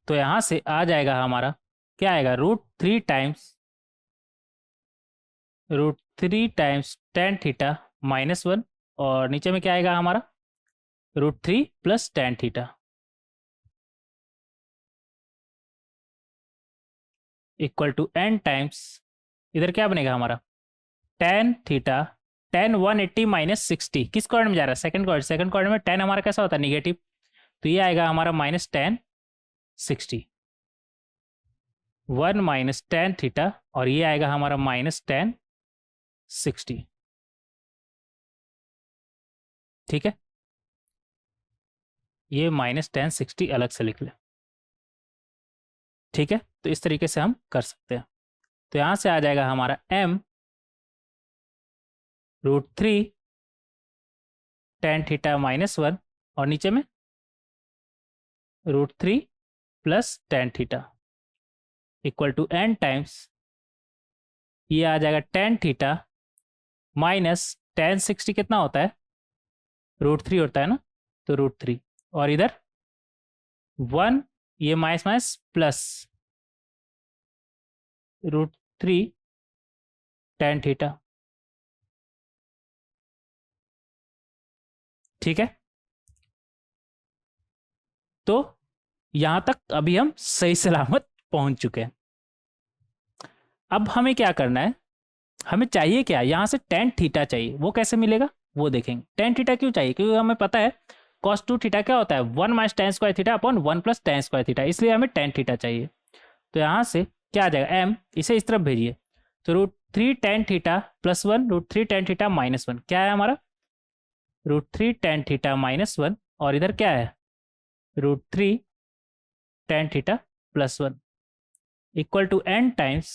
तो यहाँ से आ जाएगा हमारा क्या आएगा, √3 टाइम्स टेन थीटा माइनस 1, और नीचे में क्या आएगा हमारा √3 plus tan theta equal to n times, इधर क्या बनेगा हमारा टेन थीटा टेन 180 माइनस 60, किस क्वाड्रेंट में जा रहा है, सेकंड क्वाड्रेंट में टेन हमारा कैसा होता है निगेटिव, तो ये आएगा हमारा minus ten 60, 1 minus tan theta, और ये आएगा हमारा माइनस टेन 60। ठीक है, ये माइनस टेन 60 अलग से लिख ले। ठीक है, तो इस तरीके से हम कर सकते हैं। तो यहाँ से आ जाएगा हमारा m √3 टेन थीटा माइनस 1, और नीचे में √3 plus tan theta equal to n times, ये आ जाएगा टेन थीटा माइनस टेन 60 कितना होता है √3 होता है ना, तो √3, और इधर 1, ये minus minus plus √3 tan theta. ठीक है, तो यहां तक अभी हम सही सलामत पहुंच चुके हैं। अब हमें क्या करना है, हमें चाहिए क्या, यहां से टेन थीटा चाहिए, वो कैसे मिलेगा वो देखेंगे। टेन थीटा क्यों चाहिए, क्योंकि हमें पता है cos 2 थीटा क्या होता है 1 minus tan square theta upon 1 plus ten square theta, इसलिए हमें टेन थीटा चाहिए। तो यहाँ से क्या आ जाएगा m, इसे इस तरफ भेजिए, तो √3 tan theta plus 1 √3 tan theta minus 1, क्या है हमारा √3 टेन थीटा माइनस 1, और इधर क्या है √3 tan theta plus 1 equal to n times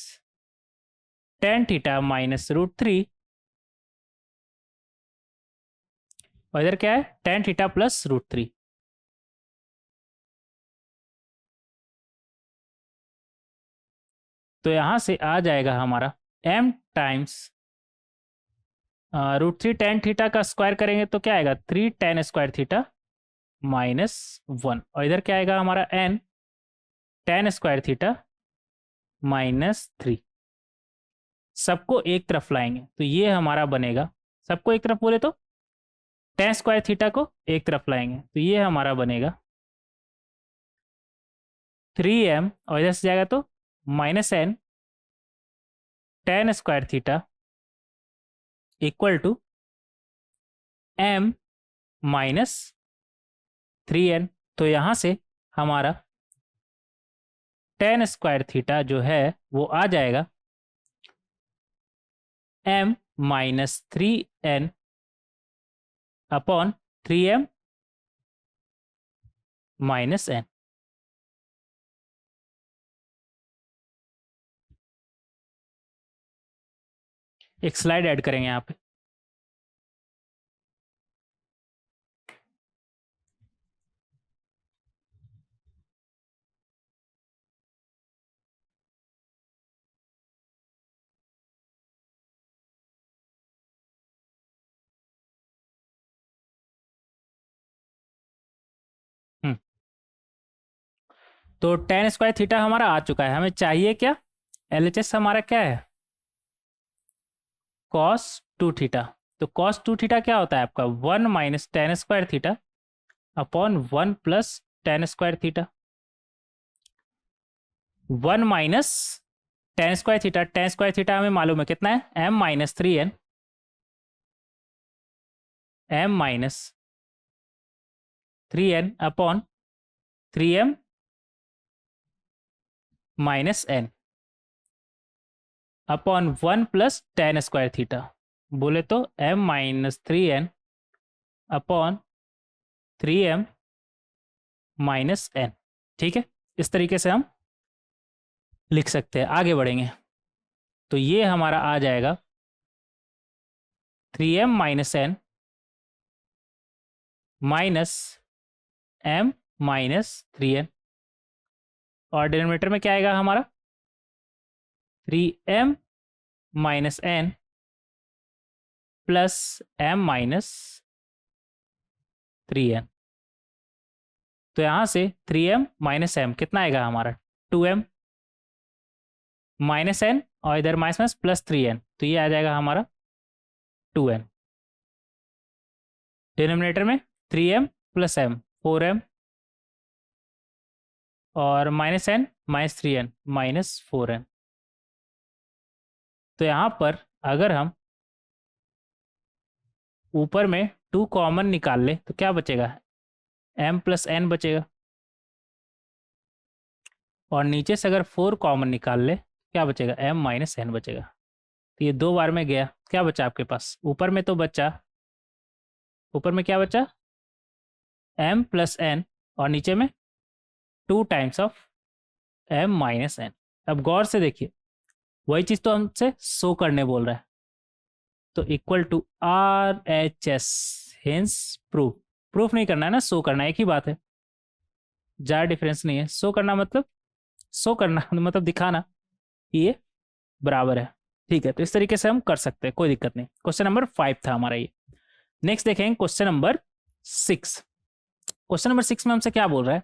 tan theta minus √3, और इधर क्या है टेन थीटा प्लस √3। तो यहां से आ जाएगा हमारा m टाइम्स √3 टेन थीटा का स्क्वायर करेंगे तो क्या आएगा 3 टेन स्क्वायर थीटा माइनस 1, और इधर क्या आएगा हमारा n tan square theta minus 3। सबको एक तरफ लाएंगे तो ये हमारा बनेगा, सबको एक तरफ बोले तो टेन स्क्वायर थीटा को एक तरफ लाएंगे तो ये हमारा बनेगा 3m, और इधर से जाएगा तो minus n tan square theta equal to m minus 3n। तो यहाँ से हमारा टेन स्क्वायर थीटा जो है वो आ जाएगा m minus 3n upon 3m minus n। एक स्लाइड ऐड करेंगे यहाँ पे, तो टेन स्क्वायर थीटा हमारा आ चुका है। हमें चाहिए क्या, LHS हमारा क्या है cos 2 थीटा। तो cos 2 थीटा क्या होता है आपका 1 minus tan square theta upon 1 plus ten square theta. 1 minus tan square theta, ten square theta हमें मालूम है कितना है, m minus 3n, m minus 3n upon 3m minus n upon 1 plus ten square theta, बोले तो m minus 3n upon 3m minus n। ठीक है, इस तरीके से हम लिख सकते हैं। आगे बढ़ेंगे तो ये हमारा आ जाएगा 3m minus n minus m minus 3n, और डिनोमिनेटर में क्या आएगा हमारा 3m minus n plus m minus 3n। तो यहाँ से 3m माइनस m कितना आएगा हमारा 2m माइनस n, और इधर माइनस माइनस प्लस 3n, तो ये आ जाएगा हमारा 2n। डिनोमिनेटर में 3m प्लस m 4m, और minus n minus 3n minus 4n। तो यहाँ पर अगर हम ऊपर में 2 कॉमन निकाल ले तो क्या बचेगा, m प्लस n बचेगा, और नीचे से अगर 4 कॉमन निकाल ले क्या बचेगा, m माइनस n बचेगा। तो ये 2 बार में गया, क्या बचा आपके पास, ऊपर में तो बचा, ऊपर में क्या बचा m प्लस n, और नीचे में 2 times of m minus n। अब गौर से देखिए, वही चीज़ तो हमसे शो करने बोल रहा है, तो equal to RHS, hence proof. Proof नहीं करना है ना, शो करना, एक ही बात है, ज़्यादा डिफरेंस नहीं है। शो करना मतलब शो करना मतलब दिखाना कि ये बराबर है। ठीक है, तो इस तरीके से हम कर सकते हैं, कोई दिक्कत नहीं। क्वेश्चन नंबर 5 था हमारा ये। नेक्स्ट देखेंगे क्वेश्चन नंबर 6। क्वेश्चन नंबर 6 में हमसे क्या बोल रहा है,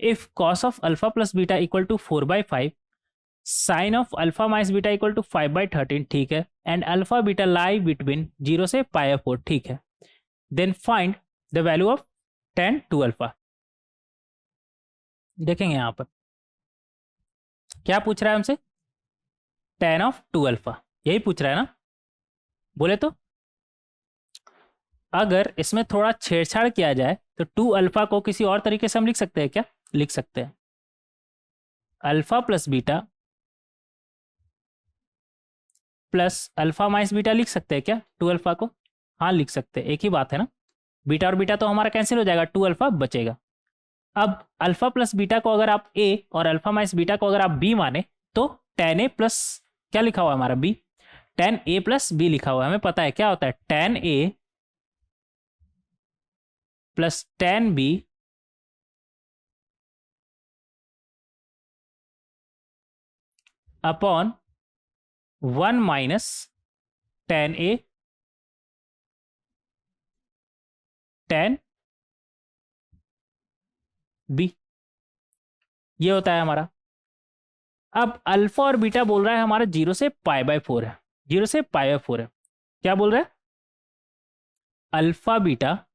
if cos of alpha plus beta equal to 4/5, sine of alpha minus beta equal to 5/13, ठीक है, and alpha beta lie between 0 से π/4, ठीक है, then find the value of tan 2 alpha. देखेंगे यहाँ पर क्या पूछ रहा है हमसे, tan ऑफ 2 अल्फा, यही पूछ रहा है ना। बोले तो अगर इसमें थोड़ा छेड़छाड़ किया जाए तो 2 अल्फा को किसी और तरीके से हम लिख सकते हैं क्या, लिख सकते हैं alpha plus beta plus alpha minus beta लिख सकते हैं क्या 2 अल्फा को, हाँ लिख सकते हैं, एक ही बात है ना। बीटा और बीटा तो हमारा कैंसिल हो जाएगा, 2 अल्फा बचेगा। अब अल्फा प्लस बीटा को अगर आप a और अल्फा माइनस बीटा को अगर आप b माने तो tan a प्लस क्या लिखा हुआ है हमारा b, tan a plus b लिखा हुआ है, हमें पता है क्या होता है tan a plus tan b upon 1 minus tan a tan b, ये होता है हमारा। अब अल्फा और बीटा बोल रहा है हमारा 0 से π/4 है, 0 से π/4 है, क्या बोल रहा है अल्फा बीटा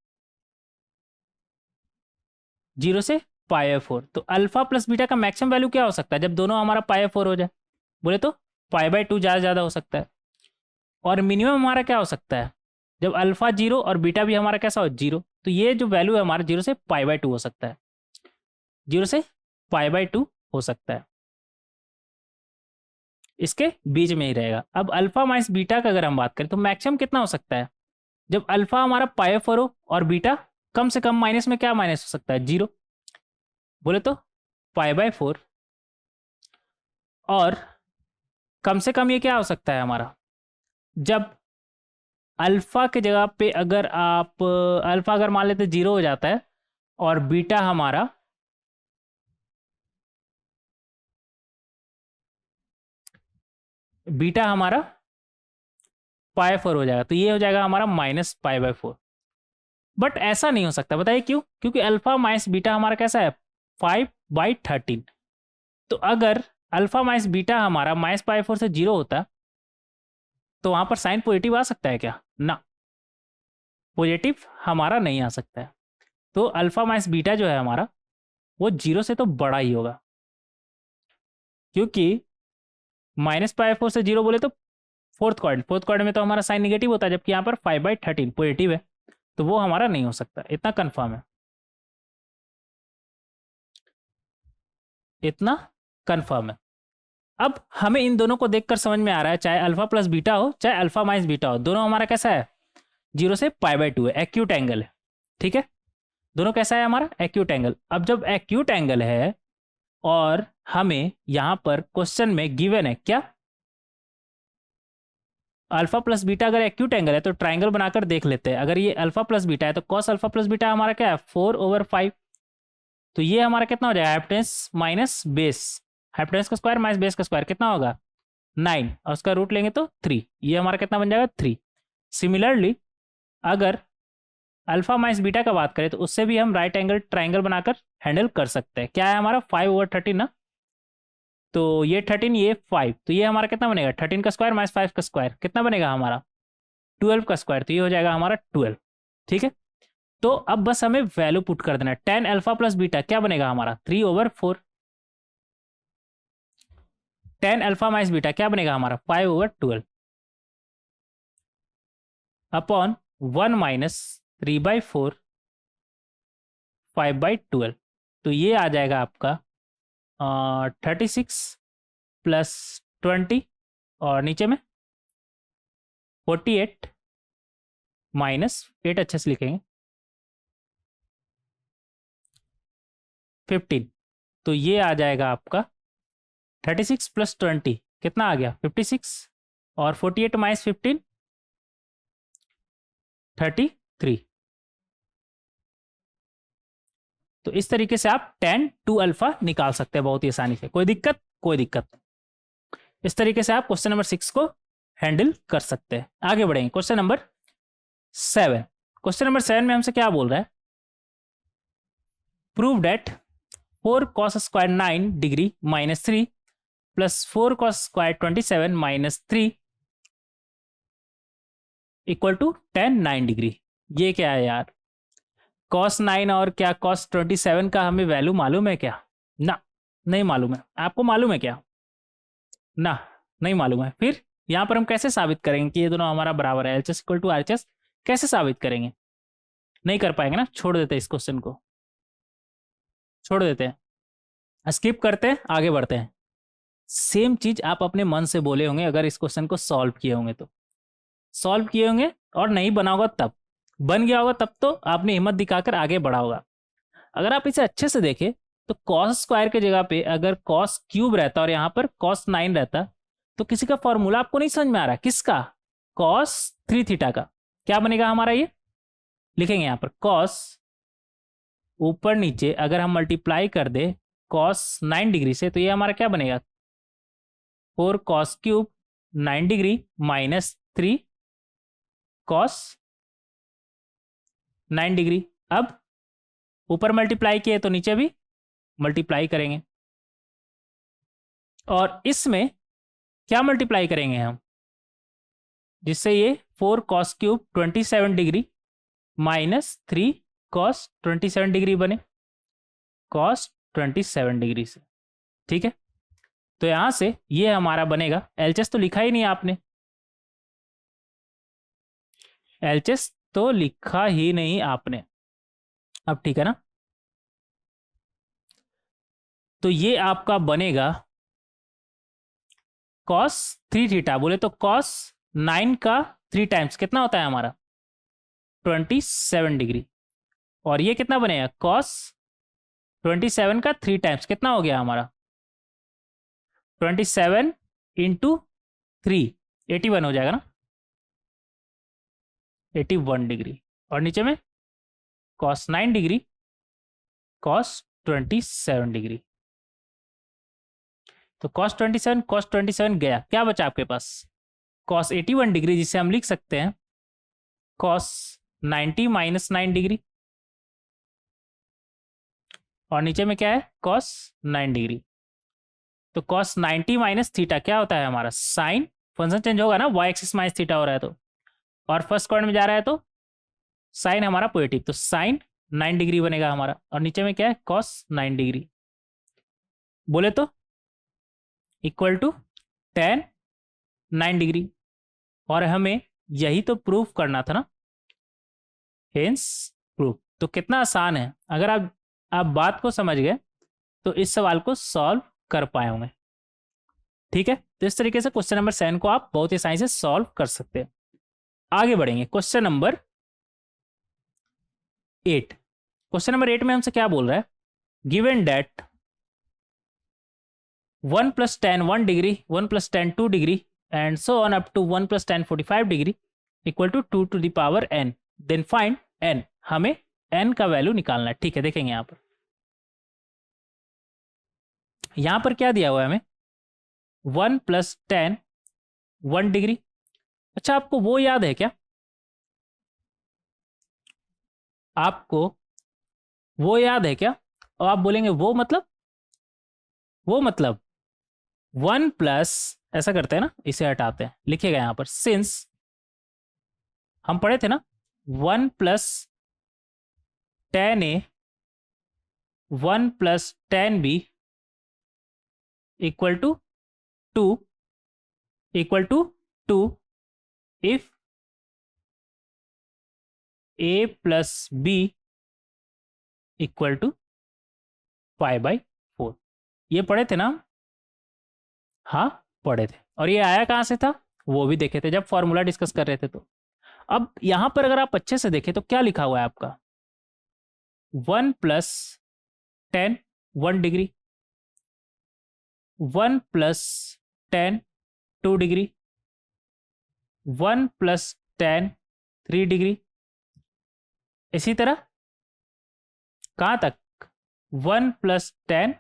0 से π/4, तो अल्फा प्लस बीटा का मैक्सिमम वैल्यू क्या हो सकता है जब दोनों हमारा π/4 हो जाए, बोले तो π/2 ज़्यादा हो सकता है, और मिनिमम हमारा क्या हो सकता है जब अल्फा 0 और बीटा भी हमारा कैसा हो 0, तो ये जो वैल्यू है हमारा 0 से π/2 हो सकता है, 0 से π/2 हो सकता है, इसके बीच में ही रहेगा। अब अल्फा माइनस बीटा का अगर हम बात करें तो मैक्सिमम कितना हो सकता है जब अल्फा हमारा π/4 हो और बीटा कम से कम माइनस में क्या माइनस हो सकता है 0, बोले तो π/4, और कम से कम ये क्या हो सकता है हमारा जब अल्फा के जगह पे अगर आप अल्फा अगर मान लेते 0 हो जाता है और बीटा हमारा π/4 हो जाएगा, तो ये हो जाएगा हमारा माइनस π/4। बट ऐसा नहीं हो सकता, बताइए क्यों, क्योंकि अल्फा माइनस बीटा हमारा कैसा है 5/13, तो अगर अल्फा माइनस बीटा हमारा माइनस π/4 से 0 होता तो वहां पर साइन पॉजिटिव आ सकता है क्या, ना, पॉजिटिव हमारा नहीं आ सकता है। तो अल्फा माइनस बीटा जो है हमारा वो 0 से तो बड़ा ही होगा, क्योंकि -π/4 से 0 बोले तो फोर्थ क्वाड्रेंट में तो हमारा साइन निगेटिव होता है, जबकि यहाँ पर 5/13 पॉजिटिव है, तो वो हमारा नहीं हो सकता। इतना कंफर्म है, इतना कंफर्म है। अब हमें इन दोनों को देखकर समझ में आ रहा है, चाहे अल्फा प्लस बीटा हो चाहे अल्फा माइनस बीटा हो, दोनों हमारा कैसा है, 0 से π/2 है, एक्यूट एंगल है। ठीक है, दोनों कैसा है हमारा, एक्यूट एंगल। अब जब एक्यूट एंगल है और हमें यहां पर क्वेश्चन में गिवन है क्या, अल्फा प्लस बीटा अगर एक्यूट एंगल है तो ट्राइंगल बनाकर देख लेते हैं। अगर ये अल्फा प्लस बीटा है तो कॉस अल्फा प्लस बीटा हमारा क्या है, 4/5। तो ये हमारा कितना हो जाएगा, हाइपोटेन्यूस माइनस बेस, हाइपोटेन्यूस का स्क्वायर माइनस बेस का स्क्वायर कितना होगा 9, और उसका रूट लेंगे तो 3, ये हमारा कितना बन जाएगा 3। सिमिलरली अगर अल्फा माइनस बीटा का बात करें तो उससे भी हम राइट एंगल ट्राइंगल बनाकर हैंडल कर सकते हैं। क्या है हमारा 5/13 ना, तो ये 13 ये 5, तो ये हमारा कितना बनेगा 13 का स्क्वायर माइनस 5 का स्क्वायर कितना बनेगा हमारा 12 का स्क्वायर, तो ये हो जाएगा हमारा 12। ठीक है, तो अब बस हमें वैल्यू पुट कर देना है। 10 अल्फा प्लस बीटा क्या बनेगा हमारा 3/4, 10 अल्फा माइनस बीटा क्या बनेगा हमारा 5/12 अपॉन 1 माइनस 3/4 5/12, तो ये आ जाएगा आपका 36 प्लस 20 और नीचे में 48 माइनस 8 अच्छे से लिखेंगे 15, तो ये आ जाएगा आपका 36 प्लस 20 कितना आ गया 56, और 48 माइनस 15 33। तो इस तरीके से आप tan 2 अल्फा निकाल सकते हैं बहुत ही आसानी से, कोई दिक्कत कोई दिक्कत। इस तरीके से आप क्वेश्चन नंबर 6 को हैंडल कर सकते हैं। आगे बढ़ेंगे क्वेश्चन नंबर 7। क्वेश्चन नंबर 7 में हमसे क्या बोल रहा है, prove that 4 cos square 9 degree minus 3 plus 4 cos square 27 minus 3 equal to tan 9 degree. ये क्या है यार, cos 9 और क्या cos 27 का हमें वैल्यू मालूम है क्या, ना नहीं मालूम है। आपको मालूम है क्या, ना नहीं मालूम है। फिर यहाँ पर हम कैसे साबित करेंगे कि ये दोनों हमारा बराबर है, एलएचएस इक्वल टू आरएचएस कैसे साबित करेंगे, नहीं कर पाएंगे ना, छोड़ देते हैं इस क्वेश्चन को, छोड़ देते हैं, स्किप करते हैं, आगे बढ़ते हैं। सेम चीज आप अपने मन से बोले होंगे अगर इस क्वेश्चन को सॉल्व किए होंगे, तो सॉल्व किए होंगे और नहीं बना होगा तब, बन गया होगा तब तो आपने हिम्मत दिखाकर आगे बढ़ा होगा। अगर आप इसे अच्छे से देखें तो कॉस स्क्वायर के जगह पे अगर कॉस क्यूब रहता और यहाँ पर कॉस 9 रहता, तो किसी का फॉर्मूला आपको नहीं समझ में आ रहा, किसका, कॉस 3 थीटा का, क्या बनेगा हमारा, ये लिखेंगे यहाँ पर कॉस ऊपर नीचे अगर हम मल्टीप्लाई कर दे कॉस 9 डिग्री से, तो ये हमारा क्या बनेगा 4 cos cube 9 degree minus 3 cos 9 degree. अब ऊपर मल्टीप्लाई किए तो नीचे भी मल्टीप्लाई करेंगे, और इसमें क्या मल्टीप्लाई करेंगे हम, जिससे ये 4 cos cube 27 degree minus 3 cos 27 degree बने, कॉस 27 डिग्री से। ठीक है, तो यहां से ये हमारा बनेगा, एलएचएस तो लिखा ही नहीं आपने, एलएचएस तो लिखा ही नहीं आपने। अब ठीक है ना, तो ये आपका बनेगा कॉस 3 थीटा, बोले तो कॉस 9 का 3 टाइम्स कितना होता है हमारा 27 डिग्री, और ये कितना बनेगा कॉस 27 का 3 टाइम्स कितना हो गया हमारा 27 इंटू 3 81 हो जाएगा ना, 81 डिग्री, और नीचे में कॉस 9 डिग्री कॉस 27 डिग्री। तो कॉस 27 गया, क्या बचा आपके पास कॉस 81 डिग्री, जिसे हम लिख सकते हैं कॉस 90 माइनस 9 डिग्री, और नीचे में क्या है कॉस 9 डिग्री। तो कॉस 90 माइनस थीटा क्या होता है हमारा साइन, फंक्शन चेंज होगा ना, वाई एक्सिस माइनस थीटा हो रहा है तो, और फर्स्ट क्वाड्रेंट में जा रहा है तो साइन हमारा पॉजिटिव, तो साइन 9 डिग्री बनेगा हमारा, और नीचे में क्या है कॉस 9 डिग्री। बोले तो इक्वल टू tan 9 डिग्री, और हमें यही तो प्रूफ करना था ना, हेंस प्रूफ। तो कितना आसान है, अगर आप बात को समझ गए तो इस सवाल को सॉल्व कर पाए होंगे। ठीक है, तो इस तरीके से क्वेश्चन नंबर 7 को आप बहुत ही आसानी से सॉल्व कर सकते हैं। आगे बढ़ेंगे क्वेश्चन नंबर 8। क्वेश्चन नंबर 8 में हमसे क्या बोल रहा है, given that 1 + tan 1 degree, 1 + tan 2 degree and so on up to 1 + tan 45 degree equal to 2 to the power n, देन फाइंड n। हमें n का वैल्यू निकालना है। ठीक है, देखेंगे यहां पर क्या दिया हुआ है हमें, 1 + tan 1 डिग्री। अच्छा, आपको वो याद है क्या, आपको वो याद है क्या? और आप बोलेंगे वो मतलब 1 प्लस, ऐसा करते हैं ना, इसे हटाते हैं, लिखिएगा यहां पर, सिंस हम पढ़े थे ना 1 + tan A 1 + tan B equal to 2 if A + B equal to 5/4। ये पढ़े थे ना हम? हाँ, पढ़े थे। और ये आया कहां से था, वो भी देखे थे जब फॉर्मूला डिस्कस कर रहे थे। तो अब यहां पर अगर आप अच्छे से देखें तो क्या लिखा हुआ है आपका, 1 + tan 1 degree, 1 + tan 2 degree, 1 + tan 3 degree. इसी तरह कहां तक, 1 + tan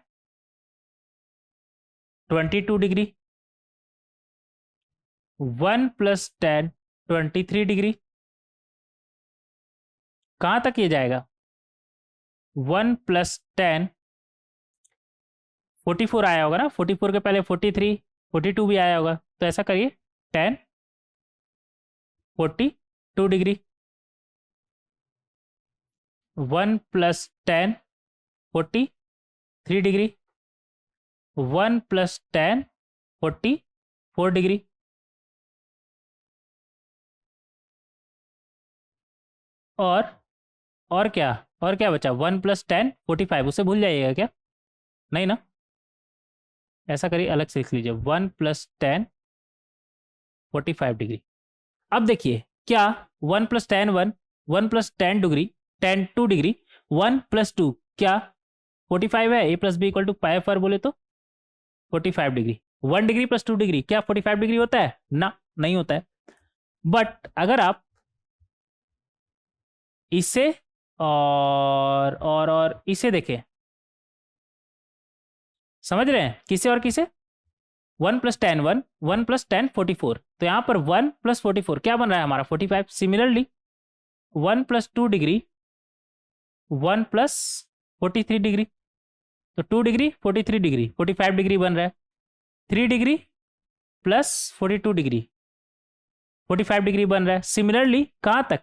22 डिग्री, 1 + tan 23 डिग्री। कहां तक ये जाएगा, 1 + tan 44 आया होगा ना, 44 के पहले 43 42 भी आया होगा, तो ऐसा करिए tan 42 degree, 1 + tan 43 degree, 1 + tan 44 degree. और क्या, और क्या बचा, 1 + tan 45, उसे भूल जाइएगा क्या, नहीं ना, ऐसा करिए अलग से लिख लीजिए, 1 + tan 45 डिग्री। अब देखिए क्या, 1 + tan 1, 1 + tan degree, tan 2 degree, 1 + 2 क्या 45 है, a + b इक्वल टू पाई पर बोले तो 45 डिग्री। 1 डिग्री + 2 डिग्री क्या 45 डिग्री होता है ना, नहीं होता है। बट अगर आप इसे और इसे देखें, समझ रहे हैं, किसे और किसे, 1 + tan 1, 1 + tan 44, तो यहां पर 1 + 44 क्या बन रहा है हमारा 45। सिमिलरली 1 + 2 डिग्री, 1 + 43 डिग्री, तो 2 डिग्री 43 डिग्री 45 डिग्री बन रहा है। 3 डिग्री + 42 डिग्री 45 डिग्री बन रहा है। सिमिलरली कहां तक,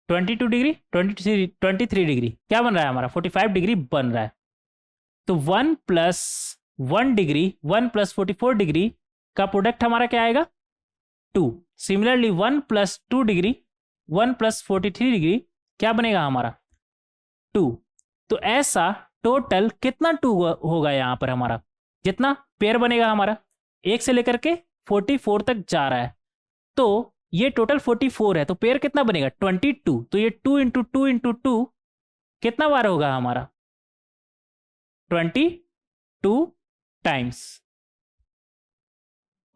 22 डिग्री 23 डिग्री क्या बन रहा है हमारा 45 डिग्री बन रहा है। तो 1 + 1 डिग्री 1 + 44 डिग्री का प्रोडक्ट हमारा क्या आएगा 2। सिमिलरली 1 + 2 डिग्री 1 + 43 डिग्री क्या बनेगा हमारा 2। तो ऐसा टोटल कितना 2 होगा यहाँ पर हमारा, जितना पेयर बनेगा हमारा 1 से लेकर के 44 तक जा रहा है, तो ये टोटल 44 है, तो पेयर कितना बनेगा 22। तो ये 2 × 2 × 2 कितना बार होगा हमारा 22 टाइम्स,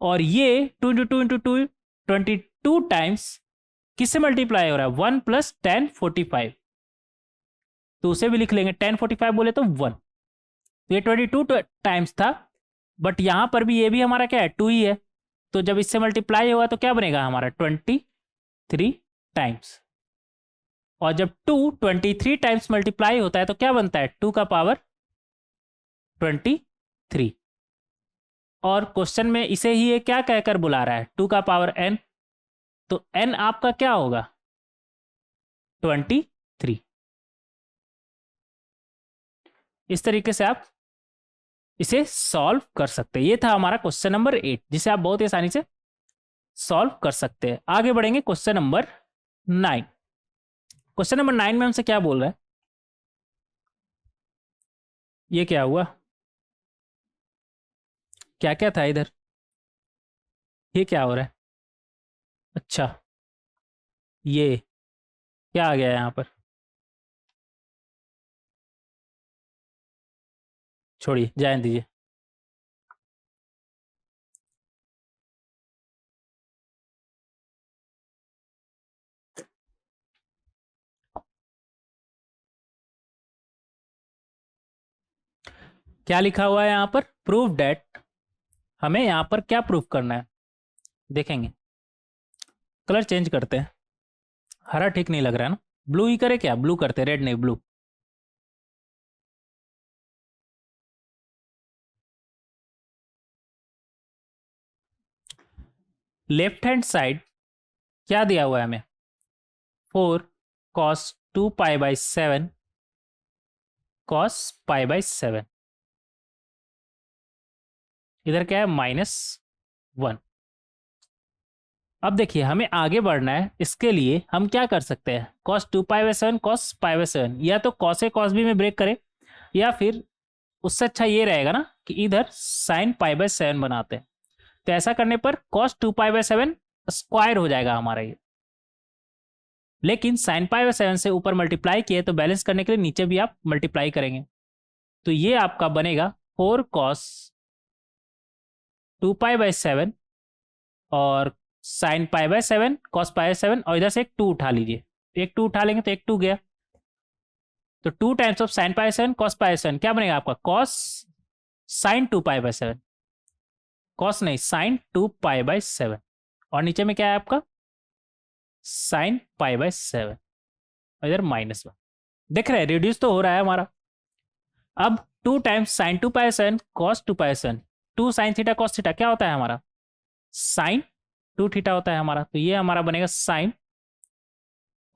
और ये 2 × 2 × 2 22 टाइम्स किससे मल्टीप्लाई हो रहा है 1 + tan 45, तो उसे भी लिख लेंगे tan 45 बोले तो 1। तो ये 22 टाइम्स था, बट यहां पर भी ये भी हमारा क्या है 2 ही है, तो जब इससे मल्टीप्लाई होगा तो क्या बनेगा हमारा 23 टाइम्स। और जब 2 23 टाइम्स मल्टीप्लाई होता है तो क्या बनता है 2 का पावर 23। और क्वेश्चन में इसे ही ये क्या कहकर बुला रहा है 2 का पावर n, तो n आपका क्या होगा 23। इस तरीके से आप इसे सॉल्व कर सकते हैं। ये था हमारा क्वेश्चन नंबर 8, जिसे आप बहुत ही आसानी से सॉल्व कर सकते हैं। आगे बढ़ेंगे क्वेश्चन नंबर 9। क्वेश्चन नंबर 9 में हमसे क्या बोल रहा है, ये क्या हुआ, क्या क्या था इधर, ये क्या हो रहा है, अच्छा ये क्या आ गया यहाँ पर, छोड़िए जाने दीजिए। क्या लिखा हुआ है यहाँ पर, प्रूव डेट, हमें यहाँ पर क्या प्रूफ करना है, देखेंगे। कलर चेंज करते हैं, हरा ठीक नहीं लग रहा है ना, ब्लू ही करे क्या, ब्लू करते, रेड नहीं ब्लू। लेफ्ट हैंड साइड क्या दिया हुआ है हमें, 4 cos 2 π/7 cos π/7, इधर क्या है -1। अब देखिए हमें आगे बढ़ना है, इसके लिए हम क्या कर सकते हैं, cos 2 π/7 cos π/7, या तो cos ए cos b में ब्रेक करें, या फिर उससे अच्छा ये रहेगा ना कि इधर sin π/7 बनाते हैं। तो ऐसा करने पर cos 2 π/7 स्क्वायर हो जाएगा हमारा ये, लेकिन sin π/7 से ऊपर मल्टीप्लाई किए तो बैलेंस करने के लिए नीचे भी आप मल्टीप्लाई करेंगे, तो ये आपका बनेगा 4 cos 2 π/7 और sin π/7 cos π/7, और इधर से एक 2 उठा लीजिए, एक 2 उठा लेंगे तो एक 2 गया, तो 2 टाइम्स ऑफ sin π/7 cos π/7 क्या बनेगा आपका, cos sin 2 π/7, cos नहीं sin 2 π/7, और नीचे में क्या है आपका sin π/7, और इधर -1। देख रहे हैं रिड्यूस तो हो रहा है हमारा। अब 2 times sin 2 π/7 cos 2 π/7, 2 sin theta cos theta क्या होता है हमारा, sin 2 थीटा होता है हमारा, तो ये हमारा बनेगा sin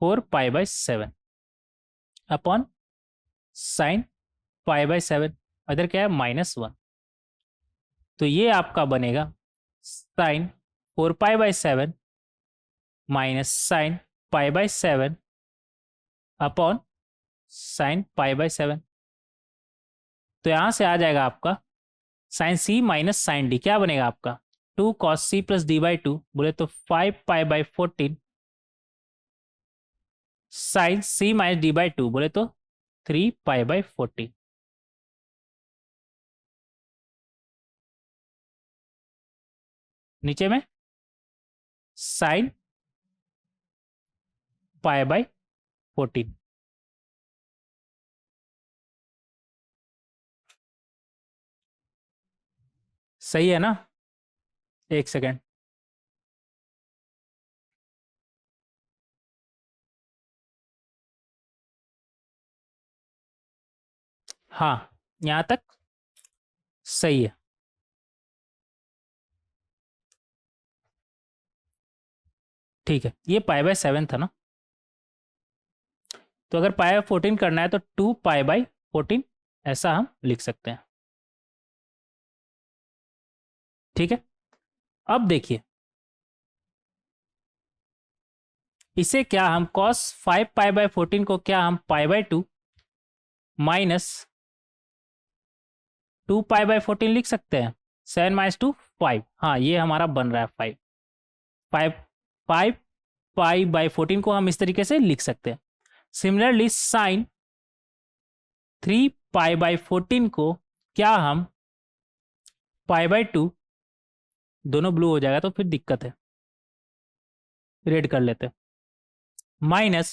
4 π/7 अपॉन sin π/7, इधर क्या है -1, तो ये आपका बनेगा sin 4 π/7 sin π/7 अपॉन sin π/7, तो यहां से आ जाएगा आपका sin c sin d, क्या बनेगा आपका 2 cos c प्लस d/2, बोले तो 5 π/14 sin c d/2, बोले तो 3 π/14। नीचे में sin π/14, सही है ना, एक सेकेंड, हाँ यहां तक सही है। ठीक है, ये π/7 था ना, तो अगर π/14 करना है तो 2 π/14 ऐसा हम लिख सकते हैं। ठीक है, अब देखिए इसे क्या हम cos 5 π/14 को क्या हम π/2 माइनस 2 π/14 लिख सकते हैं, 7 - 2 5, हाँ ये हमारा बन रहा है 5, 5 π/14 को हम इस तरीके से लिख सकते हैं। सिमिलरली साइन 3 π/14 को क्या हम π/2, दोनों ब्लू हो जाएगा तो फिर दिक्कत है, रेड कर लेते हैं, माइनस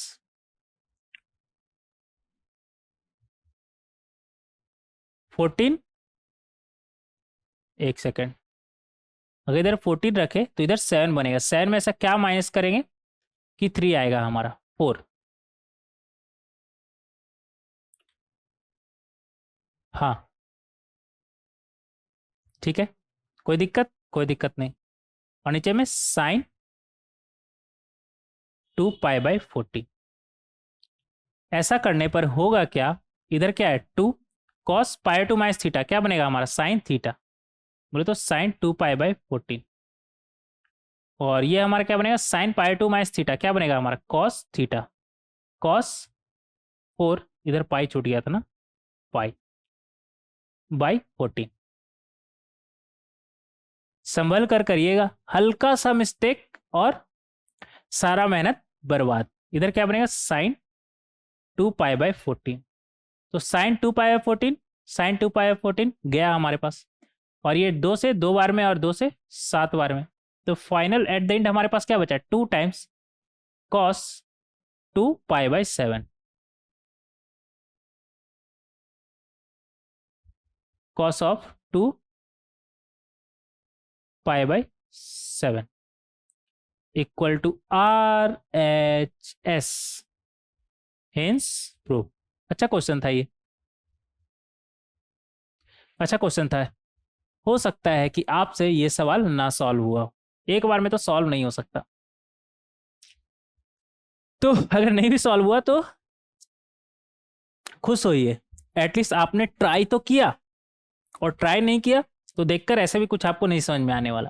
14, एक सेकेंड, अगर इधर 14 रखे तो इधर 7 बनेगा, 7 में ऐसा क्या माइनस करेंगे कि 3 आएगा हमारा 4, हाँ ठीक है, कोई दिक्कत, कोई दिक्कत नहीं, और नीचे में साइन 2 π/14, ऐसा करने पर होगा क्या, इधर क्या है 2 cos pi two minus theta क्या बनेगा हमारा साइन थीटा, बोले तो साइन 2π/14। और ये हमारा क्या बनेगा sine pi two minus theta क्या बनेगा हमारा कॉस थीटा, कॉस 4 इधर पाई छूट गया था ना, पाई/14। संभल कर करिएगा, हल्का सा मिस्टेक और सारा मेहनत बर्बाद। इधर क्या बनेगा साइन 2π/14, तो साइन 2π/14 साइन 2π/14 गया हमारे पास, और ये 2 से 2 बार में और 2 से 7 बार में, तो फाइनल एट द एंड हमारे पास क्या बचा 2 times cos 2π/7, cos of 2π/7 equal to RHS, hence prove. अच्छा क्वेश्चन था ये, अच्छा क्वेश्चन था। हो सकता है कि आपसे ये सवाल ना सॉल्व हुआ, एक बार में तो सॉल्व नहीं हो सकता, तो अगर नहीं भी सॉल्व हुआ तो खुश होइए, एटलीस्ट आपने ट्राई तो किया, और ट्राई नहीं किया तो देखकर ऐसे भी कुछ आपको नहीं समझ में आने वाला।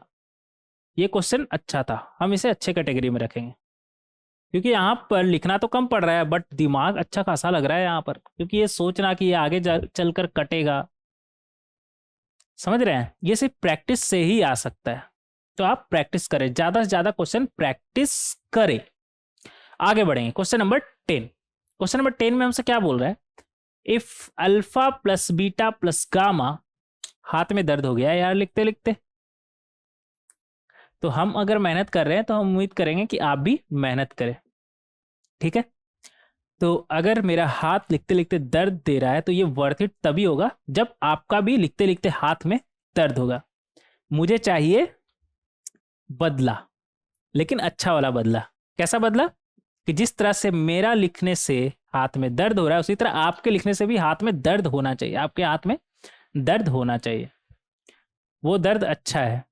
ये क्वेश्चन अच्छा था, हम इसे अच्छे कैटेगरी में रखेंगे, क्योंकि यहाँ पर लिखना तो कम पड़ रहा है बट दिमाग अच्छा खासा लग रहा है यहाँ पर, क्योंकि ये सोचना कि ये आगे चलकर कटेगा, समझ रहे हैं, ये सिर्फ प्रैक्टिस से ही आ सकता है। तो आप प्रैक्टिस करें, ज्यादा से ज्यादा क्वेश्चन प्रैक्टिस करें। आगे बढ़ेंगे, क्वेश्चन नंबर 10। क्वेश्चन नंबर 10 में हमसे क्या बोल रहा है, if alpha plus beta plus gamma, हाथ में दर्द हो गया यार लिखते लिखते, तो हम अगर मेहनत कर रहे हैं तो हम उम्मीद करेंगे कि आप भी मेहनत करें, ठीक है। तो अगर मेरा हाथ लिखते लिखते दर्द दे रहा है तो ये वर्थ इट तभी होगा जब आपका भी लिखते लिखते हाथ में दर्द होगा। मुझे चाहिए बदला, लेकिन अच्छा वाला बदला। कैसा बदला, कि जिस तरह से मेरा लिखने से हाथ में दर्द हो रहा है उसी तरह आपके लिखने से भी हाथ में दर्द होना चाहिए, आपके हाथ में दर्द होना चाहिए। वो दर्द अच्छा है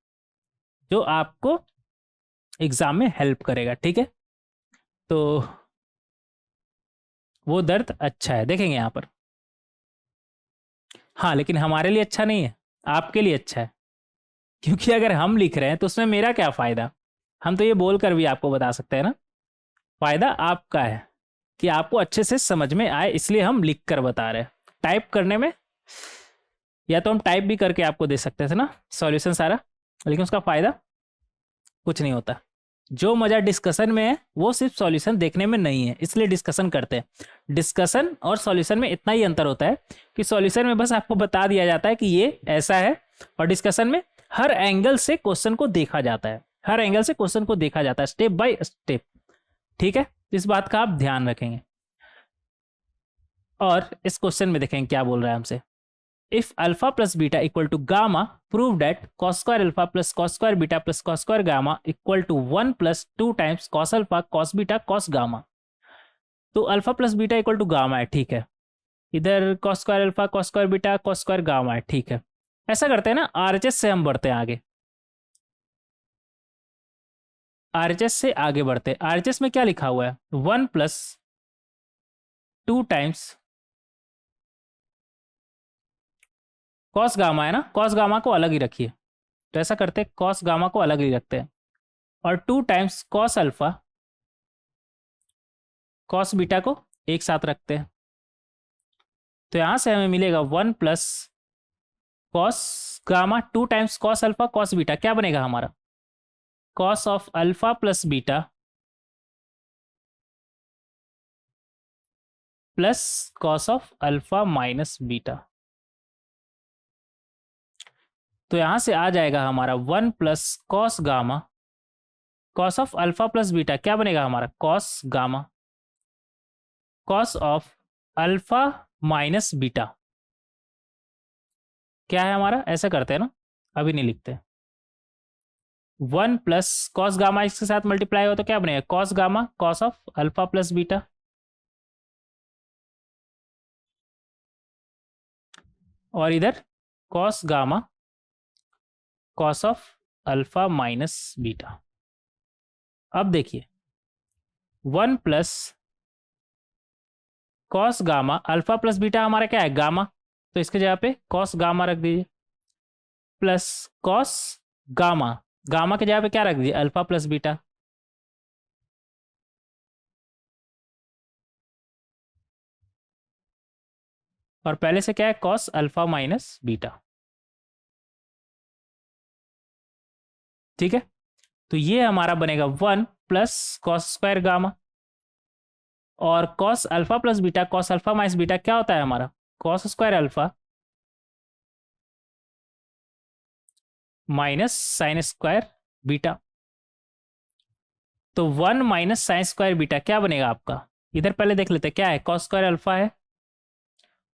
जो आपको एग्जाम में हेल्प करेगा, ठीक है। तो वो दर्द अच्छा है, देखेंगे यहाँ पर। हाँ लेकिन हमारे लिए अच्छा नहीं है, आपके लिए अच्छा है, क्योंकि अगर हम लिख रहे हैं तो उसमें मेरा क्या फायदा, हम तो ये बोलकर भी आपको बता सकते हैं ना, फायदा आपका है कि आपको अच्छे से समझ में आए, इसलिए हम लिख कर बता रहे हैं। टाइप करने में या तो हम टाइप भी करके आपको दे सकते थे ना सॉल्यूशन सारा, लेकिन उसका फायदा कुछ नहीं होता। जो मजा डिस्कशन में है वो सिर्फ सॉल्यूशन देखने में नहीं है, इसलिए डिस्कशन करते हैं। डिस्कशन और सॉल्यूशन में इतना ही अंतर होता है कि सॉल्यूशन में बस आपको बता दिया जाता है कि ये ऐसा है, और डिस्कशन में हर एंगल से क्वेश्चन को देखा जाता है, हर एंगल से क्वेश्चन को देखा जाता है स्टेप बाय स्टेप, ठीक है। इस बात का आप ध्यान रखेंगे। और इस क्वेश्चन में देखेंगे क्या बोल रहा है हमसे, if alpha plus beta equal to gamma, prove that cos square alpha plus cos square beta plus cos square gamma equal to 1 plus 2 times cos alpha cos beta cos gamma। तो alpha plus beta equal to gamma है, ठीक है। इधर cos square alpha cos square beta cos square gamma है, ठीक है। ऐसा करते हैं ना, आरएचएस से हम बढ़ते हैं आगे, आरएचएस से आगे बढ़ते हैं। आरएचएस में क्या लिखा हुआ है 1 प्लस 2 टाइम्स कॉस गामा है ना, कॉस गामा को अलग ही रखिए, तो ऐसा करते हैं कॉस गामा को अलग ही रखते हैं, और 2 times cos alpha cos beta को एक साथ रखते हैं। तो यहां से हमें मिलेगा 1 plus cos gamma 2 times cos alpha cos beta, क्या बनेगा हमारा cos of alpha plus beta plus cos of alpha minus beta. तो यहां से आ जाएगा हमारा 1 plus cos gamma cos of alpha plus beta, क्या बनेगा हमारा cos gamma cos of alpha minus beta, क्या है हमारा, ऐसा करते हैं ना, अभी नहीं लिखते। 1 प्लस कॉस गामा इसके साथ मल्टीप्लाई हो तो क्या बनेगा cos gamma cos of alpha plus beta, और इधर cos gamma cos of alpha minus beta. अब देखिए 1 plus cos gamma alpha plus beta हमारा क्या है गामा, तो इसके जगह पे कॉस गामा रख दीजिए प्लस कॉस गामा, गामा के जगह पे क्या रख दीजिए अल्फा प्लस बीटा, और पहले से क्या है कॉस अल्फा माइनस बीटा। ठीक है, तो ये हमारा बनेगा 1 प्लस कॉस स्क्वायर गामा, और cos alpha plus beta, cos alpha minus beta क्या होता है हमारा cos square alpha minus sine square beta. तो 1 माइनस साइन स्क्वायर बीटा क्या बनेगा आपका, इधर पहले देख लेते हैं क्या है कॉस स्क्वायर अल्फा है,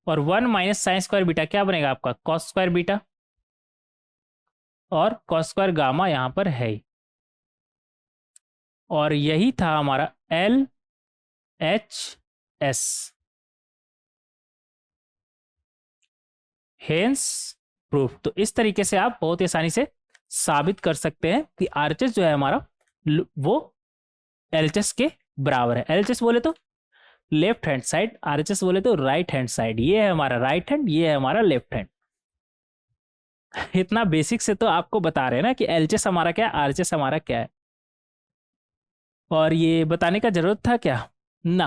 और 1 माइनस साइन स्क्वायर बीटा क्या बनेगा आपका कॉस स्क्वायर बीटा, और कॉस स्क्वायर गामा यहां पर है ही। और यही था हमारा L H S, hence proof. तो इस तरीके से आप बहुत ही आसानी से साबित कर सकते हैं कि आरएचएस जो है हमारा वो एलएचएस के बराबर है। एलएचएस बोले तो लेफ्ट हैंड साइड, आरएचएस बोले तो राइट हैंड साइड। ये है हमारा राइट हैंड, ये है हमारा लेफ्ट हैंड। इतना बेसिक से तो आपको बता रहे हैं ना कि एलएचएस हमारा क्या है, आरएचएस हमारा क्या है, और ये बताने का जरूरत था क्या ना।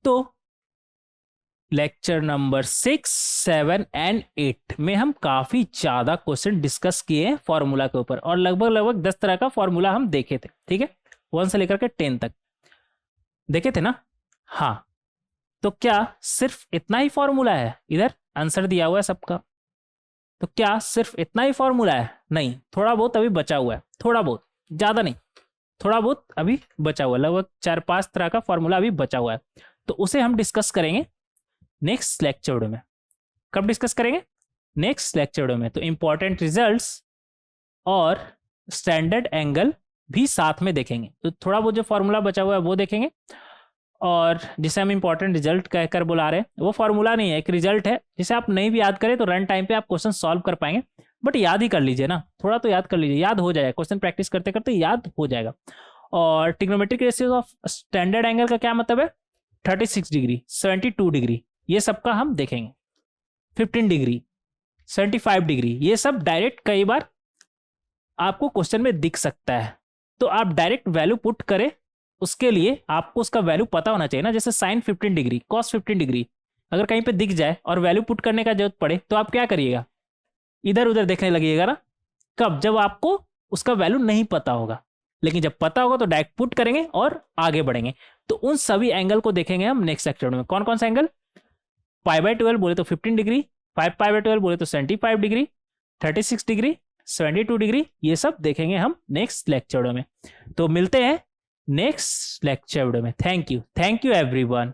तो लेक्चर नंबर 6, 7 एंड 8 में हम काफी ज्यादा क्वेश्चन डिस्कस किए हैं फॉर्मूला के ऊपर, और लगभग 10 तरह का फॉर्मूला हम देखे थे। ठीक है, 1 से लेकर के 10 तक देखे थे ना। हाँ, तो क्या सिर्फ इतना ही फॉर्मूला है, इधर आंसर दिया हुआ है सबका, तो क्या सिर्फ इतना ही फॉर्मूला है, नहीं, थोड़ा बहुत अभी बचा हुआ है, थोड़ा बहुत, ज्यादा नहीं, थोड़ा बहुत अभी बचा हुआ है, लगभग 4-5 तरह का फॉर्मूला अभी बचा हुआ है। तो उसे हम डिस्कस करेंगे नेक्स्ट लेक्चर वीडियो में। कब डिस्कस करेंगे, नेक्स्ट लेक्चर वीडियो में। तो इंपॉर्टेंट रिजल्ट्स और स्टैंडर्ड एंगल भी साथ में देखेंगे। तो थोड़ा बहुत जो फॉर्मूला बचा हुआ है वो देखेंगे, और जिसे हम इंपॉर्टेंट रिजल्ट कहकर बुला रहे हैं, वो फॉर्मूला नहीं है, एक रिजल्ट है जिसे आप नहीं भी याद करें तो रन टाइम पे आप क्वेश्चन सॉल्व कर पाएंगे। बट याद ही कर लीजिए ना, थोड़ा तो याद कर लीजिए, याद हो जाएगा, क्वेश्चन प्रैक्टिस करते करते याद हो जाएगा। और trigonometric ratio of standard angle का क्या मतलब है, 36 डिग्री, 72 डिग्री, ये सब का हम देखेंगे, 15 डिग्री, 75 डिग्री, ये सब डायरेक्ट कई बार आपको क्वेश्चन में दिख सकता है, तो आप डायरेक्ट वैल्यू पुट करें, उसके लिए आपको उसका वैल्यू पता होना चाहिए ना। जैसे साइन 15 डिग्री, कॉस 15 डिग्री अगर कहीं पे दिख जाए और वैल्यू पुट करने का जरूरत पड़े तो आप क्या करिएगा, इधर उधर देखने लगिएगा ना। कब, जब आपको उसका वैल्यू नहीं पता होगा, लेकिन जब पता होगा तो डायरेक्ट पुट करेंगे और आगे बढ़ेंगे। तो उन सभी एंगल को देखेंगे हम नेक्स्ट लेक्चर में। कौन कौन सा एंगल, π/12 बोले तो 15 डिग्री, 5π/12 बोले तो 75 डिग्री, 36 डिग्री, 72 डिग्री, ये सब देखेंगे हम नेक्स्ट लेक्चर में। तो मिलते हैं नेक्स्ट लेक्चर में। Thank you everyone.